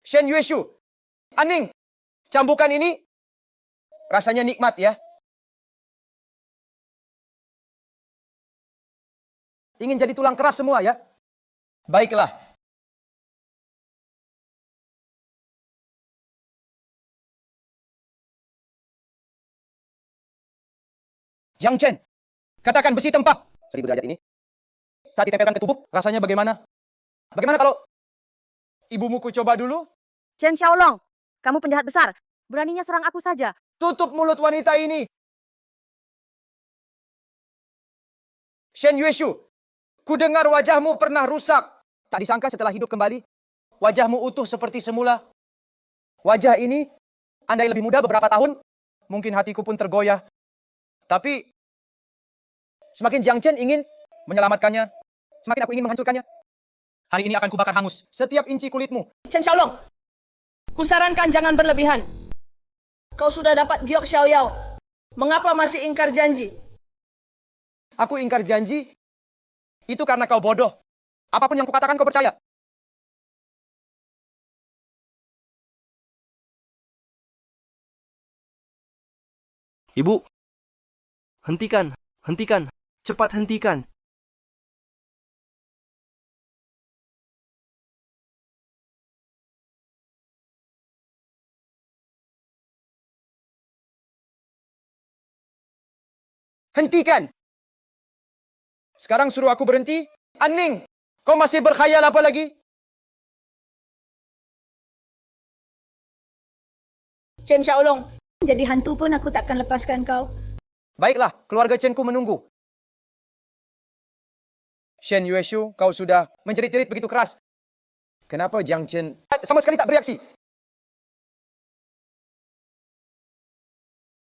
Shen Yueshu. Aning. Cambukan ini rasanya nikmat ya. Ingin jadi tulang keras semua ya. Baiklah. Jiang Chen, katakan besi tempat 1000 derajat ini. Saat ditempelkan ke tubuh, rasanya bagaimana? Bagaimana kalau ibumu ku coba dulu? Chen Xiaolong, kamu penjahat besar. Beraninya serang aku saja. Tutup mulut wanita ini. Shen Yueshu, ku dengar wajahmu pernah rusak. Tak disangka setelah hidup kembali, wajahmu utuh seperti semula. Wajah ini, andai lebih muda beberapa tahun, mungkin hatiku pun tergoyah. Tapi, semakin Jiang Chen ingin menyelamatkannya, semakin aku ingin menghancurkannya. Hari ini akan kubakar hangus setiap inci kulitmu. Chen Xiaolong, kusarankan jangan berlebihan. Kau sudah dapat Giok Xiaoyao. Mengapa masih ingkar janji? Aku ingkar janji, itu karena kau bodoh. Apapun yang kukatakan kau percaya. Ibu, hentikan, cepat hentikan. Hentikan! Sekarang suruh aku berhenti. Aning, kau masih berkhayal apa lagi? Chen Xiaolong, jadi hantu pun aku takkan lepaskan kau. Baiklah, keluarga Chen-ku menunggu. Shen Yueshu, kau sudah menjerit-jerit begitu keras. Kenapa Jiang Chen sama sekali tak bereaksi?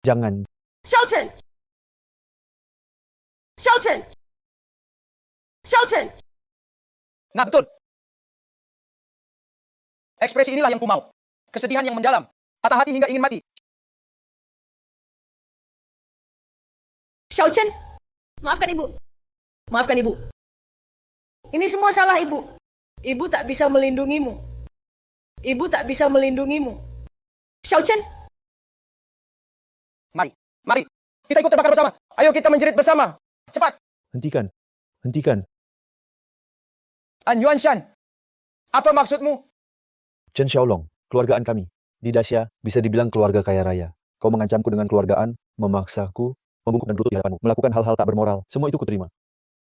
jangan. Xiao Chen! Xiao Chen! Xiao Chen! Nah, betul. Ekspresi inilah yang ku mau. Kesedihan yang mendalam. Patah hati hingga ingin mati. Xiao Chen! Maafkan ibu. Maafkan ibu. Ini semua salah ibu. Ibu tak bisa melindungimu. Ibu tak bisa melindungimu. Xiao Chen! Mari. Kita ikut terbakar bersama. Ayo kita menjerit bersama. Cepat. Hentikan. An Yuanshan. Apa maksudmu? Chen Xiaolong, keluargaan kami. Di Daxia, bisa dibilang keluarga kaya raya. Kau mengancamku dengan keluargaan, memaksaku, membungkuk dan berlutut di hadapanmu, melakukan hal-hal tak bermoral. Semua itu kuterima.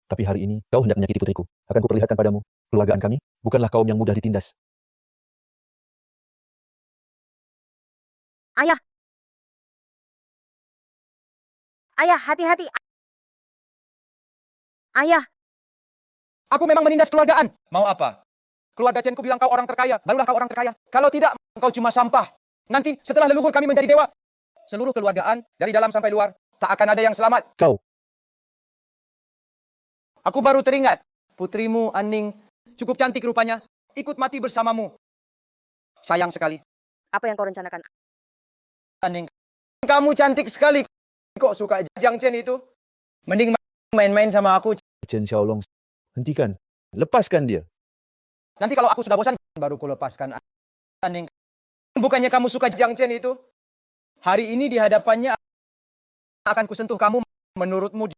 Tapi hari ini, kau hendak menyakiti putriku. Akan kuperlihatkan padamu, keluargaan kami bukanlah kaum yang mudah ditindas. Ayah! Ayah, hati-hati! Ayah! Aku memang menindas keluargaan. Mau apa? Keluarga Chen-ku bilang kau orang terkaya. Barulah kau orang terkaya. Kalau tidak, kau cuma sampah. Nanti setelah leluhur kami menjadi dewa, seluruh keluargaan dari dalam sampai luar tak akan ada yang selamat. Kau, Aku baru teringat. Putrimu, Aning, cukup cantik rupanya. Ikut mati bersamamu. Sayang sekali. Apa yang kau rencanakan? Aning, kamu cantik sekali. Kok suka Jiang Chen itu? Mending main-main sama aku. Chen Xiaolong, hentikan. Lepaskan dia. Nanti kalau aku sudah bosan, baru ku lepaskan Aning. Bukannya kamu suka Jiang Chen itu? Hari ini di hadapannya akan kusentuh kamu. Menurutmu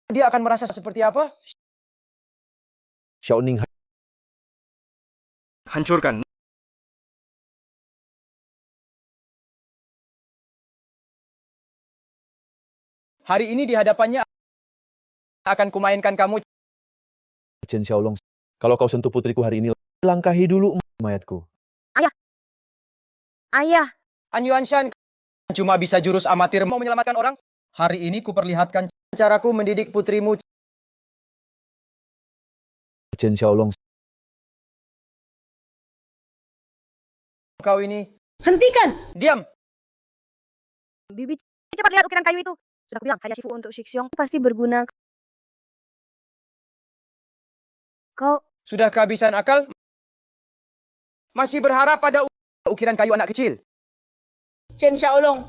dia akan merasa seperti apa? Xiaoning, Hancurkan. Hari ini di hadapannya akan kumainkan kamu. Chen Xiaolong, kalau kau sentuh putriku hari ini, langkahi dulu mayatku. Ayah, An Yuanshan cuma bisa jurus amatir mau menyelamatkan orang. Hari ini kuperlihatkan caraku mendidik putrimu. Chen Xiaolong, Kau ini Hentikan! diam. Bibi cepat lihat ukiran kayu itu. Sudah kubilang hanya Shifu untuk Shixiong pasti berguna. Kau Sudah kehabisan akal? Masih berharap pada ukiran kayu anak kecil? Chen Xiaolong,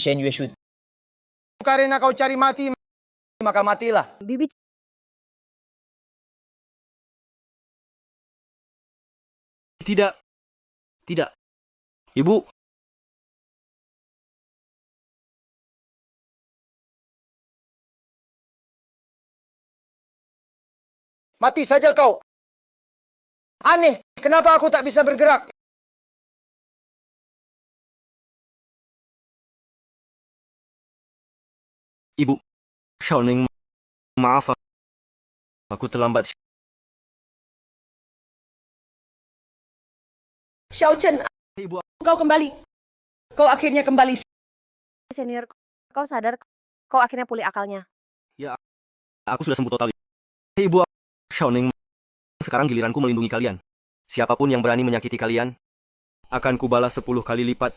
Shen Yue Shu. Karena kau cari mati, maka matilah. Bibi Tidak. Tidak. Ibu, Mati saja kau. Aneh, kenapa aku tak bisa bergerak? Ibu. Xiaoning, maaf. Aku terlambat. Xiao Chen, Ibu, kau kembali. Kau akhirnya kembali. senior, kau sadar kau akhirnya pulih akalnya. aku sudah sembuh total. Ibu, Xiaoning, sekarang giliranku melindungi kalian. Siapapun yang berani menyakiti kalian, akan kubalas 10 kali lipat.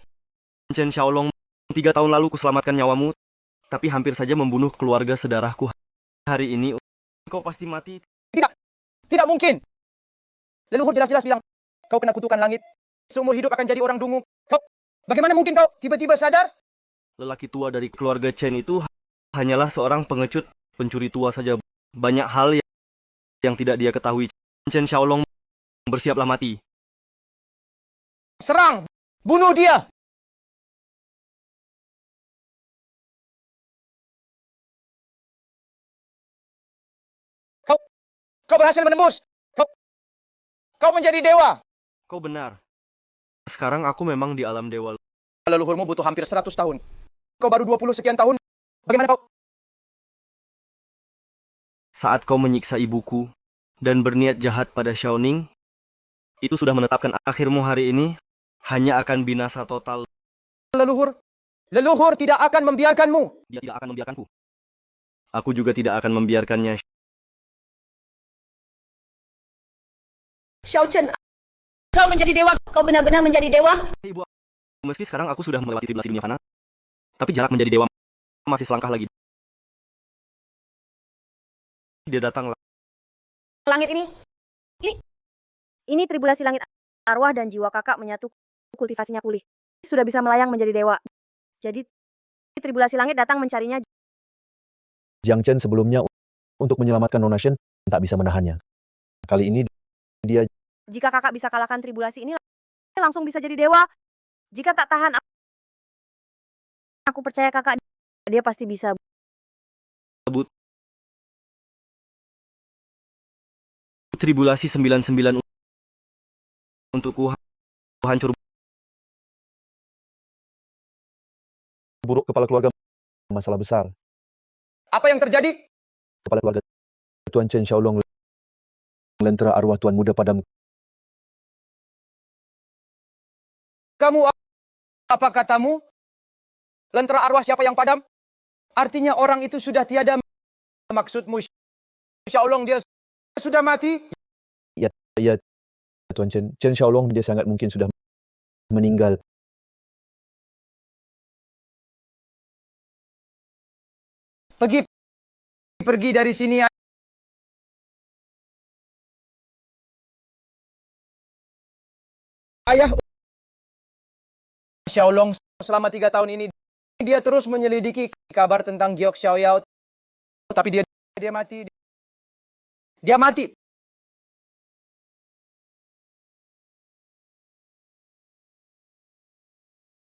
Chen Xiaolong, 3 tahun lalu kuselamatkan nyawamu, tapi hampir saja membunuh keluarga sedarahku. Hari ini, kau pasti mati. Tidak mungkin. Leluhur jelas-jelas bilang, kau kena kutukan langit. Seumur hidup akan jadi orang dungu. Bagaimana mungkin kau tiba-tiba sadar? Lelaki tua dari keluarga Chen itu hanyalah seorang pengecut, pencuri tua saja. Banyak hal yang tidak dia ketahui. Chen Xiaolong, bersiaplah mati. Serang! Bunuh dia! Kau berhasil menembus! Kau menjadi dewa! Kau benar. Sekarang aku memang di alam dewa. Leluhurmu butuh hampir 100 tahun. Kau baru 20 sekian tahun. Bagaimana kau? Saat kau menyiksa ibuku dan berniat jahat pada Xiaoning, itu sudah menetapkan akhirmu hari ini hanya akan binasa total. Leluhur tidak akan membiarkanmu. Dia tidak akan membiarkanku. Aku juga tidak akan membiarkannya. Xiao Chen, kau menjadi dewa. Kau benar-benar menjadi dewa. Ibu, meski sekarang aku sudah melewati tribulasi dunia fana, tapi jarak menjadi dewa masih selangkah lagi. Dia datang. Langit ini. Ini tribulasi langit arwah dan jiwa kakak menyatu, kultivasinya pulih. Sudah bisa melayang menjadi dewa. Jadi tribulasi langit datang mencarinya. Jiang Chen sebelumnya untuk menyelamatkan Nona Shen tak bisa menahannya. Kali ini dia Jika kakak bisa kalahkan tribulasi ini, langsung bisa jadi dewa. Jika tak tahan, aku percaya kakak, dia pasti bisa. Tribulasi 99 untukku hancur. buruk kepala keluarga masalah besar. Apa yang terjadi? Kepala keluarga Tuan Chen Xiaolong lentera arwah Tuan Muda padamu. Kamu apa katamu? Lentera arwah siapa yang padam? Artinya orang itu sudah tiada. Maksudmu Xiaolong dia sudah mati? Ya, Tuan Chen Xiaolong dia sangat mungkin sudah meninggal. Pergi dari sini. Ayah Xiaolong selama 3 tahun ini dia terus menyelidiki kabar tentang Giok Xiaoyao, tapi dia dia mati. Dia mati.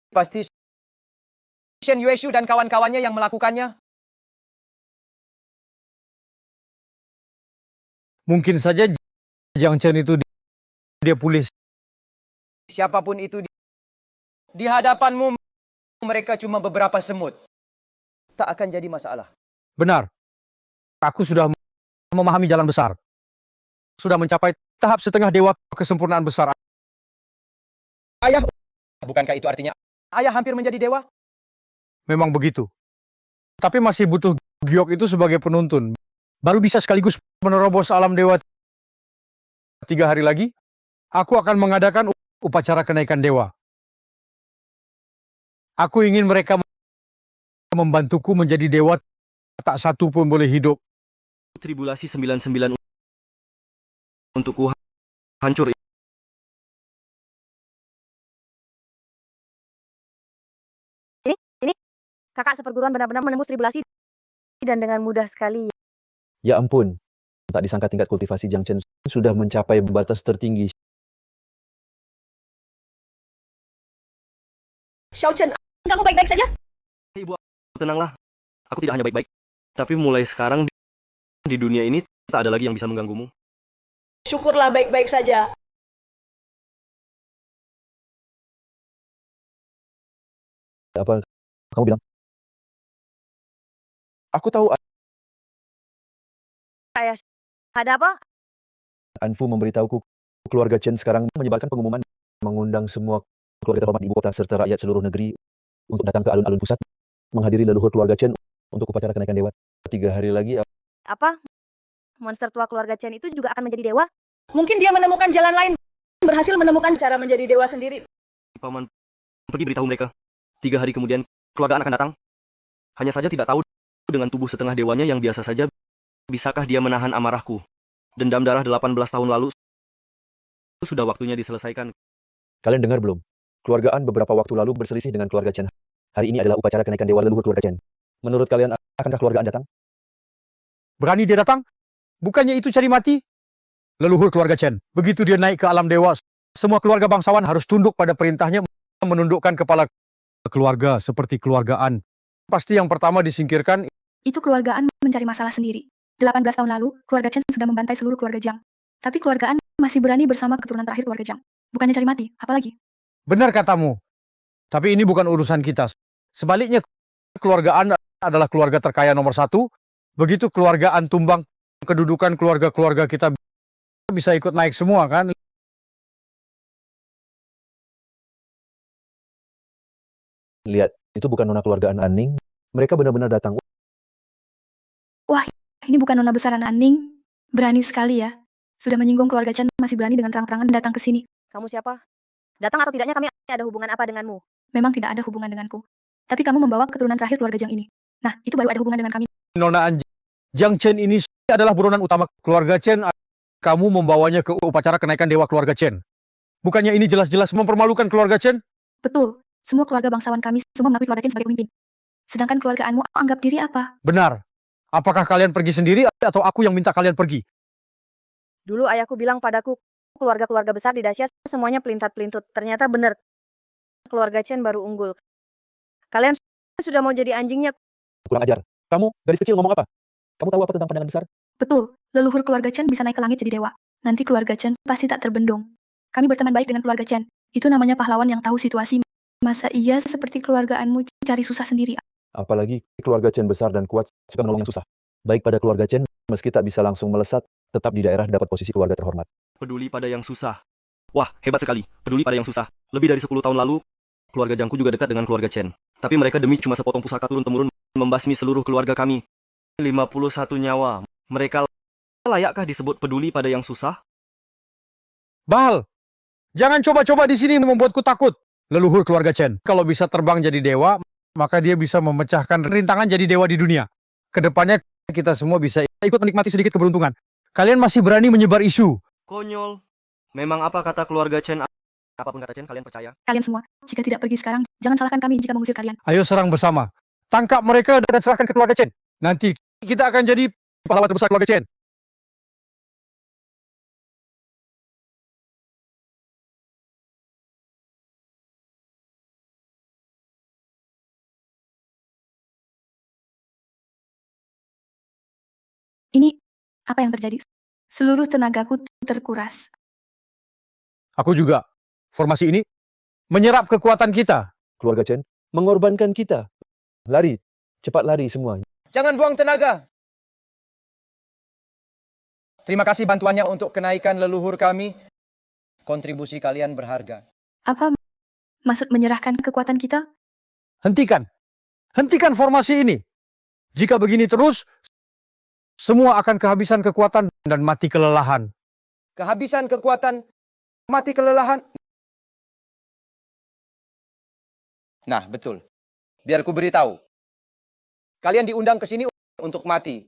Pasti Shen Yueshu dan kawan-kawannya yang melakukannya. Mungkin saja Jiang Chen itu dia pulih. Siapapun itu di hadapanmu mereka cuma beberapa semut. Tak akan jadi masalah. Benar. Aku sudah memahami jalan besar. Sudah mencapai tahap setengah dewa kesempurnaan besar. Ayah, bukankah itu artinya ayah hampir menjadi dewa? Memang begitu. Tapi masih butuh giok itu sebagai penuntun. Baru bisa sekaligus menerobos alam dewa. 3 hari lagi, aku akan mengadakan upacara kenaikan dewa. Aku ingin mereka membantuku menjadi dewa, tak satu pun boleh hidup. Tribulasi 99 untukku hancur. Ini kakak seperguruan benar-benar menembus tribulasi dan dengan mudah sekali. Ya ampun, tak disangka tingkat kultivasi Jiang Chen sudah mencapai batas tertinggi. Xiao Chen, kamu baik-baik saja? Ibu, tenanglah. Aku tidak hanya baik-baik. Tapi mulai sekarang di dunia ini tak ada lagi yang bisa mengganggumu. Syukurlah baik-baik saja. Apa kamu bilang? Aku tahu Ayah, ada apa? Anfu memberitahuku keluarga Chen sekarang menyebarkan pengumuman mengundang semua keluarga terhormat di ibu kota serta rakyat seluruh negeri untuk datang ke alun-alun pusat menghadiri leluhur keluarga Chen untuk upacara kenaikan dewa. 3 hari lagi. Apa? Monster tua keluarga Chen itu juga akan menjadi dewa? Mungkin dia menemukan jalan lain. Berhasil menemukan cara menjadi dewa sendiri. Paman, pergi beritahu mereka. 3 hari kemudian, keluarga akan datang. Hanya saja tidak tahu dengan tubuh setengah dewanya yang biasa saja, bisakah dia menahan amarahku? Dendam darah 18 tahun lalu, sudah waktunya diselesaikan. Kalian dengar belum? Keluargaan beberapa waktu lalu berselisih dengan keluarga Chen. Hari ini adalah upacara kenaikan dewa leluhur keluarga Chen. Menurut kalian, akankah keluargaan datang? Berani dia datang? Bukannya itu cari mati? Leluhur keluarga Chen. Begitu dia naik ke alam dewa, semua keluarga bangsawan harus tunduk pada perintahnya, menundukkan kepala keluarga seperti keluargaan. Pasti yang pertama disingkirkan. Itu keluargaan mencari masalah sendiri. 18 tahun lalu, keluarga Chen sudah membantai seluruh keluarga Jiang. Tapi keluargaan masih berani bersama keturunan terakhir keluarga Jiang. Bukannya cari mati, apalagi? Benar katamu. Tapi ini bukan urusan kita. Sebaliknya, keluargaan adalah keluarga terkaya nomor 1. Begitu keluargaan tumbang, kedudukan keluarga-keluarga kita bisa ikut naik semua kan? Lihat, itu bukan nona keluargaan Aning. Mereka benar-benar datang. Wah, ini bukan nona besaran Aning. Berani sekali ya. Sudah menyinggung keluarga Chen, masih berani dengan terang-terangan datang ke sini. Kamu siapa? Datang atau tidaknya kami ada hubungan apa denganmu? Memang tidak ada hubungan denganku. Tapi kamu membawa keturunan terakhir keluarga Jiang ini. Nah, itu baru ada hubungan dengan kami. Nona Jiang Chen ini adalah buronan utama keluarga Chen. Kamu membawanya ke upacara kenaikan dewa keluarga Chen. Bukannya ini jelas-jelas mempermalukan keluarga Chen? Betul. Semua keluarga bangsawan kami semua mengakui keluarga Chen sebagai pemimpin. Sedangkan keluargaanmu anggap diri apa? Benar. Apakah kalian pergi sendiri atau aku yang minta kalian pergi? Dulu ayahku bilang padaku, keluarga-keluarga besar di Dacia semuanya pelintat-pelintut. Ternyata benar. Keluarga Chen baru unggul. Kalian sudah mau jadi anjingnya. Kurang ajar. Kamu, gadis kecil ngomong apa? Kamu tahu apa tentang pandangan besar? Betul. Leluhur keluarga Chen bisa naik ke langit jadi dewa. Nanti keluarga Chen pasti tak terbendung. Kami berteman baik dengan keluarga Chen. Itu namanya pahlawan yang tahu situasi. Masa iya seperti keluargaanmu cari susah sendiri? Apalagi keluarga Chen besar dan kuat, suka menolong yang susah. Baik pada keluarga Chen, meski tak bisa langsung melesat, tetap di daerah dapat posisi keluarga terhormat. Peduli pada yang susah. Wah, hebat sekali. Peduli pada yang susah. Lebih dari 10 tahun lalu, keluarga Jiangku juga dekat dengan keluarga Chen. Tapi mereka demi cuma sepotong pusaka turun-temurun membasmi seluruh keluarga kami. 51 nyawa. Mereka layakkah disebut peduli pada yang susah? Bahal, jangan coba-coba di sini membuatku takut. Leluhur keluarga Chen, kalau bisa terbang jadi dewa, maka dia bisa memecahkan rintangan jadi dewa di dunia. Kedepannya kita semua bisa ikut menikmati sedikit keberuntungan. Kalian masih berani menyebar isu. Konyol. Memang apa kata keluarga Chen? Apapun kata Chen, kalian percaya? Kalian semua, jika tidak pergi sekarang, jangan salahkan kami jika mengusir kalian. Ayo serang bersama. Tangkap mereka dan serahkan ke keluarga Chen. Nanti kita akan jadi pahlawan terbesar keluarga Chen. Ini apa yang terjadi? Seluruh tenagaku terkuras. Aku juga. Formasi ini menyerap kekuatan kita. Keluarga Chen mengorbankan kita. Lari, cepat lari semua. Jangan buang tenaga. Terima kasih bantuannya untuk kenaikan leluhur kami. Kontribusi kalian berharga. Apa maksud menyerahkan kekuatan kita? Hentikan. Hentikan formasi ini. Jika begini terus, semua akan kehabisan kekuatan dan mati kelelahan. Kehabisan kekuatan, mati kelelahan. Nah, betul. Biar ku beritahu. Kalian diundang ke sini untuk mati.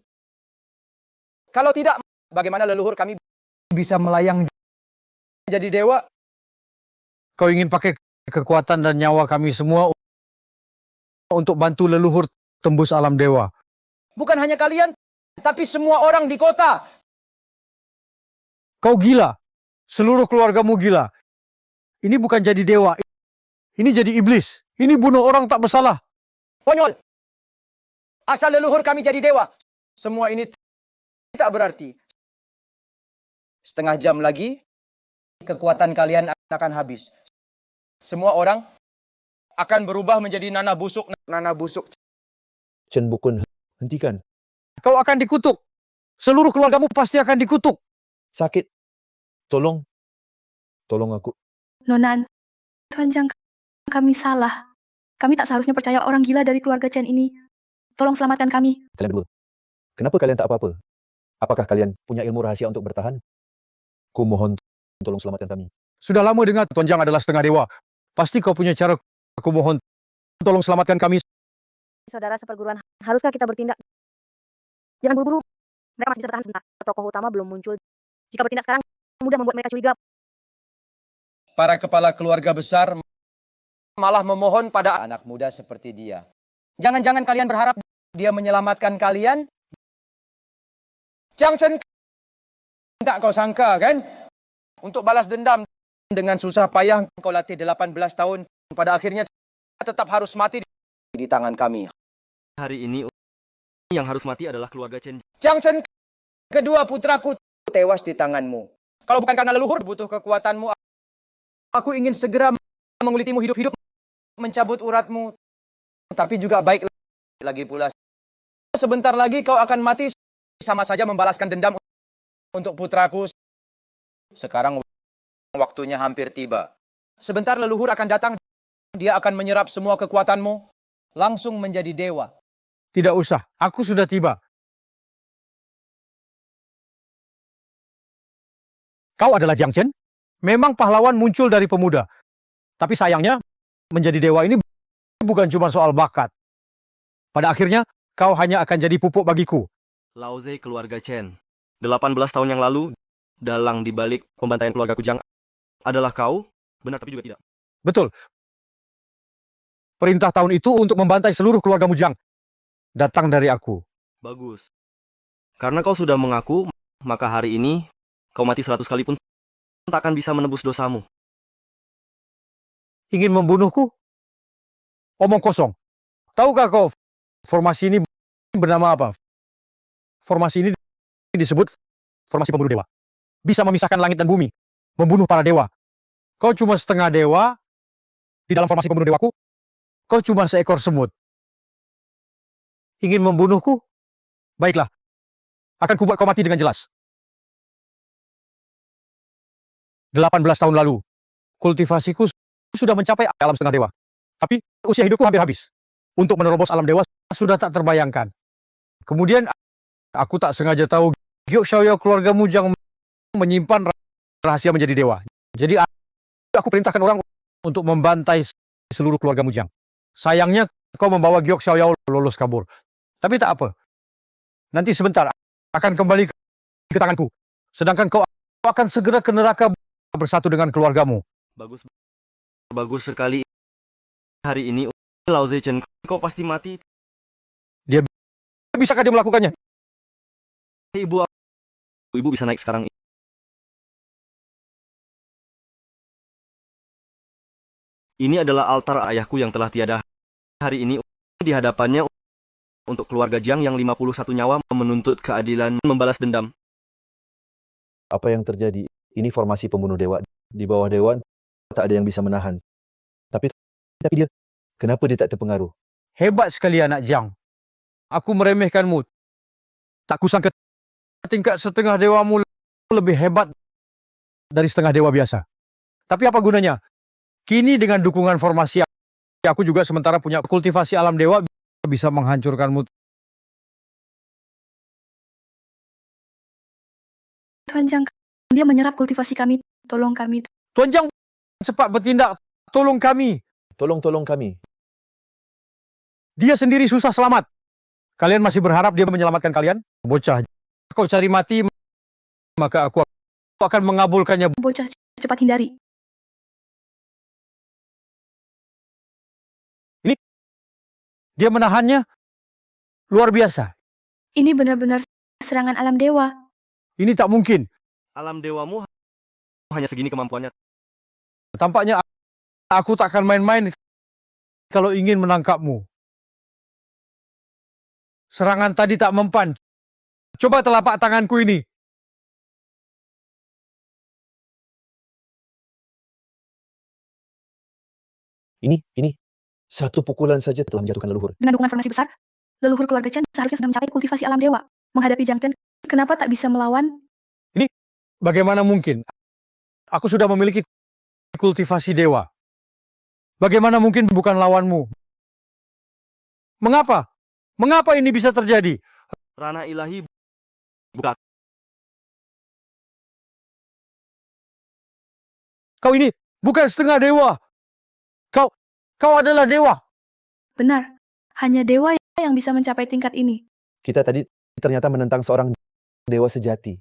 Kalau tidak, bagaimana leluhur kami bisa melayang jadi dewa? Kau ingin pakai kekuatan dan nyawa kami semua untuk bantu leluhur tembus alam dewa. Bukan hanya kalian, tapi semua orang di kota. Kau gila. Seluruh keluargamu gila. Ini bukan jadi dewa. Ini jadi iblis. Ini bunuh orang tak bersalah. Konyol. Asal leluhur kami jadi dewa. Semua ini tidak berarti. Setengah jam lagi, kekuatan kalian akan habis. Semua orang akan berubah menjadi nanah busuk. Nanah busuk. Chen Bukun, hentikan. Kau akan dikutuk. Seluruh keluargamu pasti akan dikutuk. Sakit. Tolong aku. Nona, Tuan Jang, kami salah. Kami tak seharusnya percaya orang gila dari keluarga Chen ini. Tolong selamatkan kami. Kalian dua. Kenapa kalian tak apa-apa? Apakah kalian punya ilmu rahasia untuk bertahan? Ku mohon, tolong selamatkan kami. Sudah lama dengar Tuan Jang adalah setengah dewa. Pasti kau punya cara. Aku mohon, tolong selamatkan kami. Saudara seperguruan, haruskah kita bertindak? Jangan buru-buru. Mereka masih bisa bertahan sebentar. Tokoh utama belum muncul. Jika bertindak sekarang, mudah membuat mereka curiga. Para kepala keluarga besar malah memohon pada anak muda seperti dia. Jangan-jangan kalian berharap dia menyelamatkan kalian? Jiang Chen, tak kau sangka kan? Untuk balas dendam dengan susah payah kau latih 18 tahun. Pada akhirnya tetap harus mati di tangan kami. Hari ini yang harus mati adalah keluarga Chen. Jiang Chen, kedua putraku tewas di tanganmu. Kalau bukan karena leluhur butuh kekuatanmu, aku ingin segera mengulitimu hidup-hidup, mencabut uratmu. Tapi juga baik lagi pula. Sebentar lagi kau akan mati, sama saja membalaskan dendam untuk putraku. Sekarang waktunya hampir tiba. Sebentar leluhur akan datang, dia akan menyerap semua kekuatanmu, langsung menjadi dewa. Tidak usah, aku sudah tiba. Kau adalah Jiang Chen? Memang pahlawan muncul dari pemuda. Tapi sayangnya, menjadi dewa ini bukan cuma soal bakat. Pada akhirnya, kau hanya akan jadi pupuk bagiku. Lao Ze keluarga Chen. 18 tahun yang lalu, dalang di balik pembantaian keluarga Kujang adalah kau? Benar tapi juga tidak. Betul. Perintah tahun itu untuk membantai seluruh keluarga Mujang. Datang dari aku. Bagus. Karena kau sudah mengaku, maka hari ini kau mati 100 kali pun tak akan bisa menebus dosamu. Ingin membunuhku? Omong kosong. Tahukah kau formasi ini bernama apa? Formasi ini disebut formasi pembunuh dewa. Bisa memisahkan langit dan bumi. Membunuh para dewa. Kau cuma setengah dewa. Di dalam formasi pembunuh dewaku, kau cuma seekor semut. Ingin membunuhku? Baiklah. Akan kubuat kau mati dengan jelas. 18 tahun lalu, kultivasiku sudah mencapai alam setengah dewa. Tapi usia hidupku hampir habis. Untuk menerobos alam dewa sudah tak terbayangkan. Kemudian aku tak sengaja tahu Gyok Xiaoyao keluarga Mujang menyimpan rahasia menjadi dewa. Jadi aku perintahkan orang untuk membantai seluruh keluarga Mujang. Sayangnya kau membawa Gyok Xiaoyao lolos kabur. Tapi tak apa. Nanti sebentar akan kembali ke tanganku. Sedangkan kau akan segera ke neraka bersatu dengan keluargamu. Bagus sekali. Hari ini Lao Ze Chen, kau pasti mati. Bisakah dia melakukannya? Ibu bisa naik sekarang. Ini adalah altar ayahku yang telah tiada hari ini. Di hadapannya untuk keluarga Jiang yang 51 nyawa menuntut keadilan membalas dendam. Apa yang terjadi? Ini formasi pembunuh dewa. Di bawah dewa tak ada yang bisa menahan. Tapi dia, kenapa dia tak terpengaruh? Hebat sekali anak Jiang. Aku meremehkanmu. Tak kusangka tingkat setengah dewamu lebih hebat dari setengah dewa biasa. Tapi apa gunanya? Kini dengan dukungan formasi aku juga sementara punya kultivasi alam dewa bisa menghancurkanmu. Tuan Jiang, dia menyerap kultivasi kami. Tolong kami. Tuan Jiang cepat bertindak. Tolong kami. Tolong kami. Dia sendiri susah selamat. Kalian masih berharap dia menyelamatkan kalian? Bocah, kau cari mati, maka aku akan mengabulkannya. Bocah, cepat hindari. Dia menahannya luar biasa. Ini benar-benar serangan alam dewa. Ini tak mungkin. Alam dewamu hanya segini kemampuannya. Tampaknya aku tak akan main-main kalau ingin menangkapmu. Serangan tadi tak mempan. Coba telapak tanganku ini. Ini. Satu pukulan saja telah menjatuhkan leluhur. Dengan dukungan formasi besar, leluhur keluarga Chen seharusnya sudah mencapai kultivasi alam dewa. Menghadapi Jiang Ten, kenapa tak bisa melawan? Bagaimana mungkin? Aku sudah memiliki kultivasi dewa. Bagaimana mungkin bukan lawanmu? Mengapa? Mengapa ini bisa terjadi? Ranah ilahi bukan. Kau ini bukan setengah dewa. Kau adalah dewa. Benar, hanya dewa yang bisa mencapai tingkat ini. Kita tadi ternyata menentang seorang dewa sejati.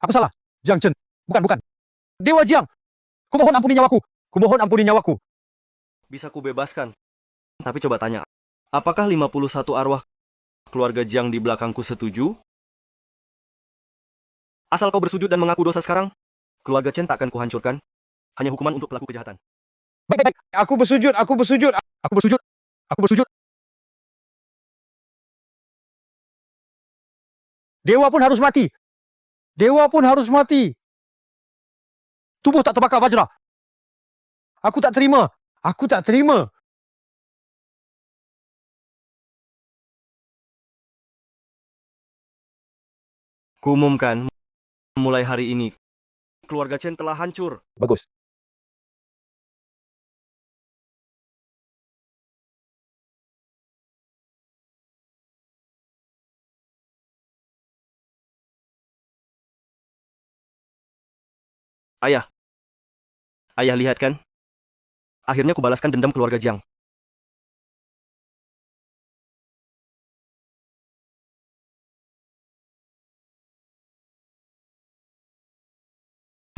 Aku salah. Jiang Chen. Bukan. Dewa Jiang. Kumohon ampuni nyawaku. Bisa kubebaskan. Tapi coba tanya, apakah 51 arwah keluarga Jiang di belakangku setuju? Asal kau bersujud dan mengaku dosa sekarang, keluarga Chen tak akan kuhancurkan. Hanya hukuman untuk pelaku kejahatan. Baik. Aku bersujud. Dewa pun harus mati. Tubuh tak terbakar Vajra. Aku tak terima. Kuumumkan, mulai hari ini, keluarga Chen telah hancur. Bagus. Ayah, lihat kan? Akhirnya kubalaskan dendam keluarga Jiang.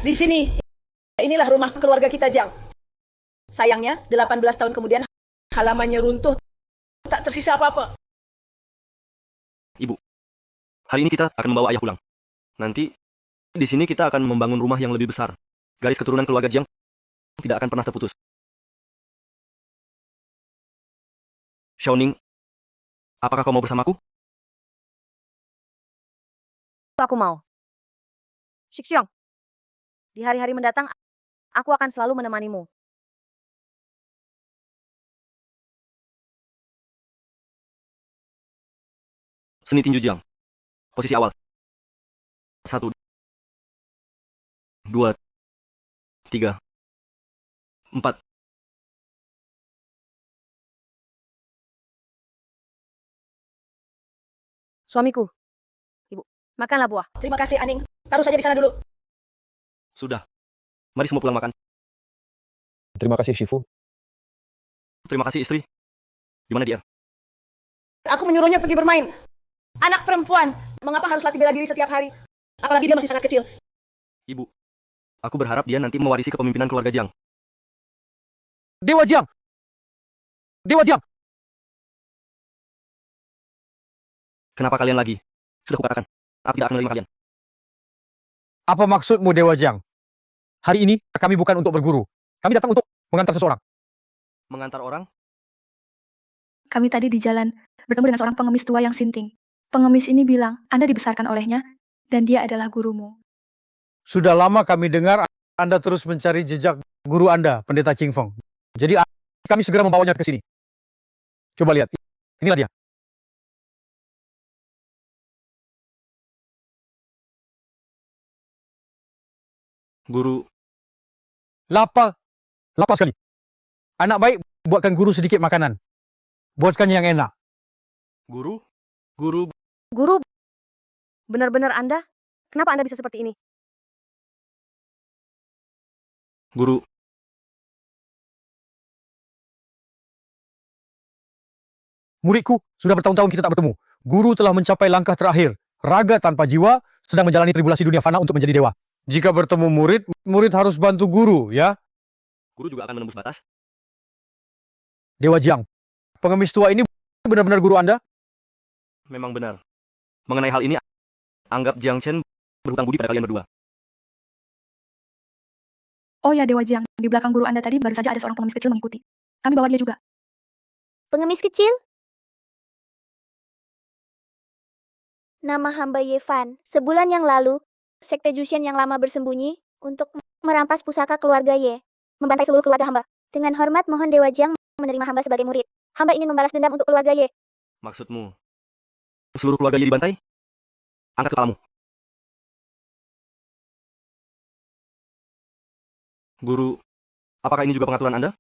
Di sini, inilah rumah keluarga kita, Jiang. Sayangnya, 18 tahun kemudian, halamannya runtuh, tak tersisa apa-apa. Ibu, hari ini kita akan membawa ayah pulang. Nanti, di sini kita akan membangun rumah yang lebih besar. Garis keturunan keluarga Jiang tidak akan pernah terputus. Xiaoning, apakah kau mau bersamaku? Aku mau. Shixiong, di hari-hari mendatang, aku akan selalu menemanimu. Seni tinju Jiang. Posisi awal. 1, 2, 3, 4. Suamiku, ibu, makanlah buah. Terima kasih, Aning. Taruh saja di sana dulu. Sudah. Mari semua pulang makan. Terima kasih, Shifu. Terima kasih istri. Di mana dia? Aku menyuruhnya pergi bermain. Anak perempuan, mengapa harus latih bela diri setiap hari? Apalagi dia masih sangat kecil. Ibu, aku berharap dia nanti mewarisi kepemimpinan keluarga Jiang. Dewa Jiang. Kenapa kalian lagi? Sudah kukatakan. Aku tidak akan menerima kalian. Apa maksudmu, Dewa Jiang? Hari ini kami bukan untuk berguru. Kami datang untuk mengantar seseorang. Mengantar orang? Kami tadi di jalan bertemu dengan seorang pengemis tua yang sinting. Pengemis ini bilang, Anda dibesarkan olehnya, dan dia adalah gurumu. Sudah lama kami dengar Anda terus mencari jejak guru Anda, Pendeta Ching Feng. Jadi kami segera membawanya ke sini. Coba lihat, inilah dia. Guru, Lapar sekali. Anak baik, buatkan guru sedikit makanan. Buatkan yang enak. guru, guru, Guru, benar-benar Anda? Kenapa Anda bisa seperti ini? guru. Muridku, sudah bertahun-tahun kita tak bertemu. Guru telah mencapai langkah terakhir. Raga tanpa jiwa sedang menjalani tribulasi dunia fana untuk menjadi dewa. Jika bertemu murid, murid harus bantu guru, ya? Guru juga akan menembus batas. Dewa Jiang, pengemis tua ini benar-benar guru Anda? Memang benar. Mengenai hal ini, anggap Jiang Chen berhutang budi pada kalian berdua. Oh ya Dewa Jiang, di belakang guru Anda tadi baru saja ada seorang pengemis kecil mengikuti. Kami bawa dia juga. Pengemis kecil? Nama hamba Yevan. Sebulan yang lalu, Sekte Jushen yang lama bersembunyi untuk merampas pusaka keluarga Ye. Membantai seluruh keluarga hamba. Dengan hormat mohon Dewa Jiang menerima hamba sebagai murid. Hamba ingin membalas dendam untuk keluarga Ye. Maksudmu, seluruh keluarga Ye dibantai? Angkat kepalamu. Guru, apakah ini juga pengaturan Anda?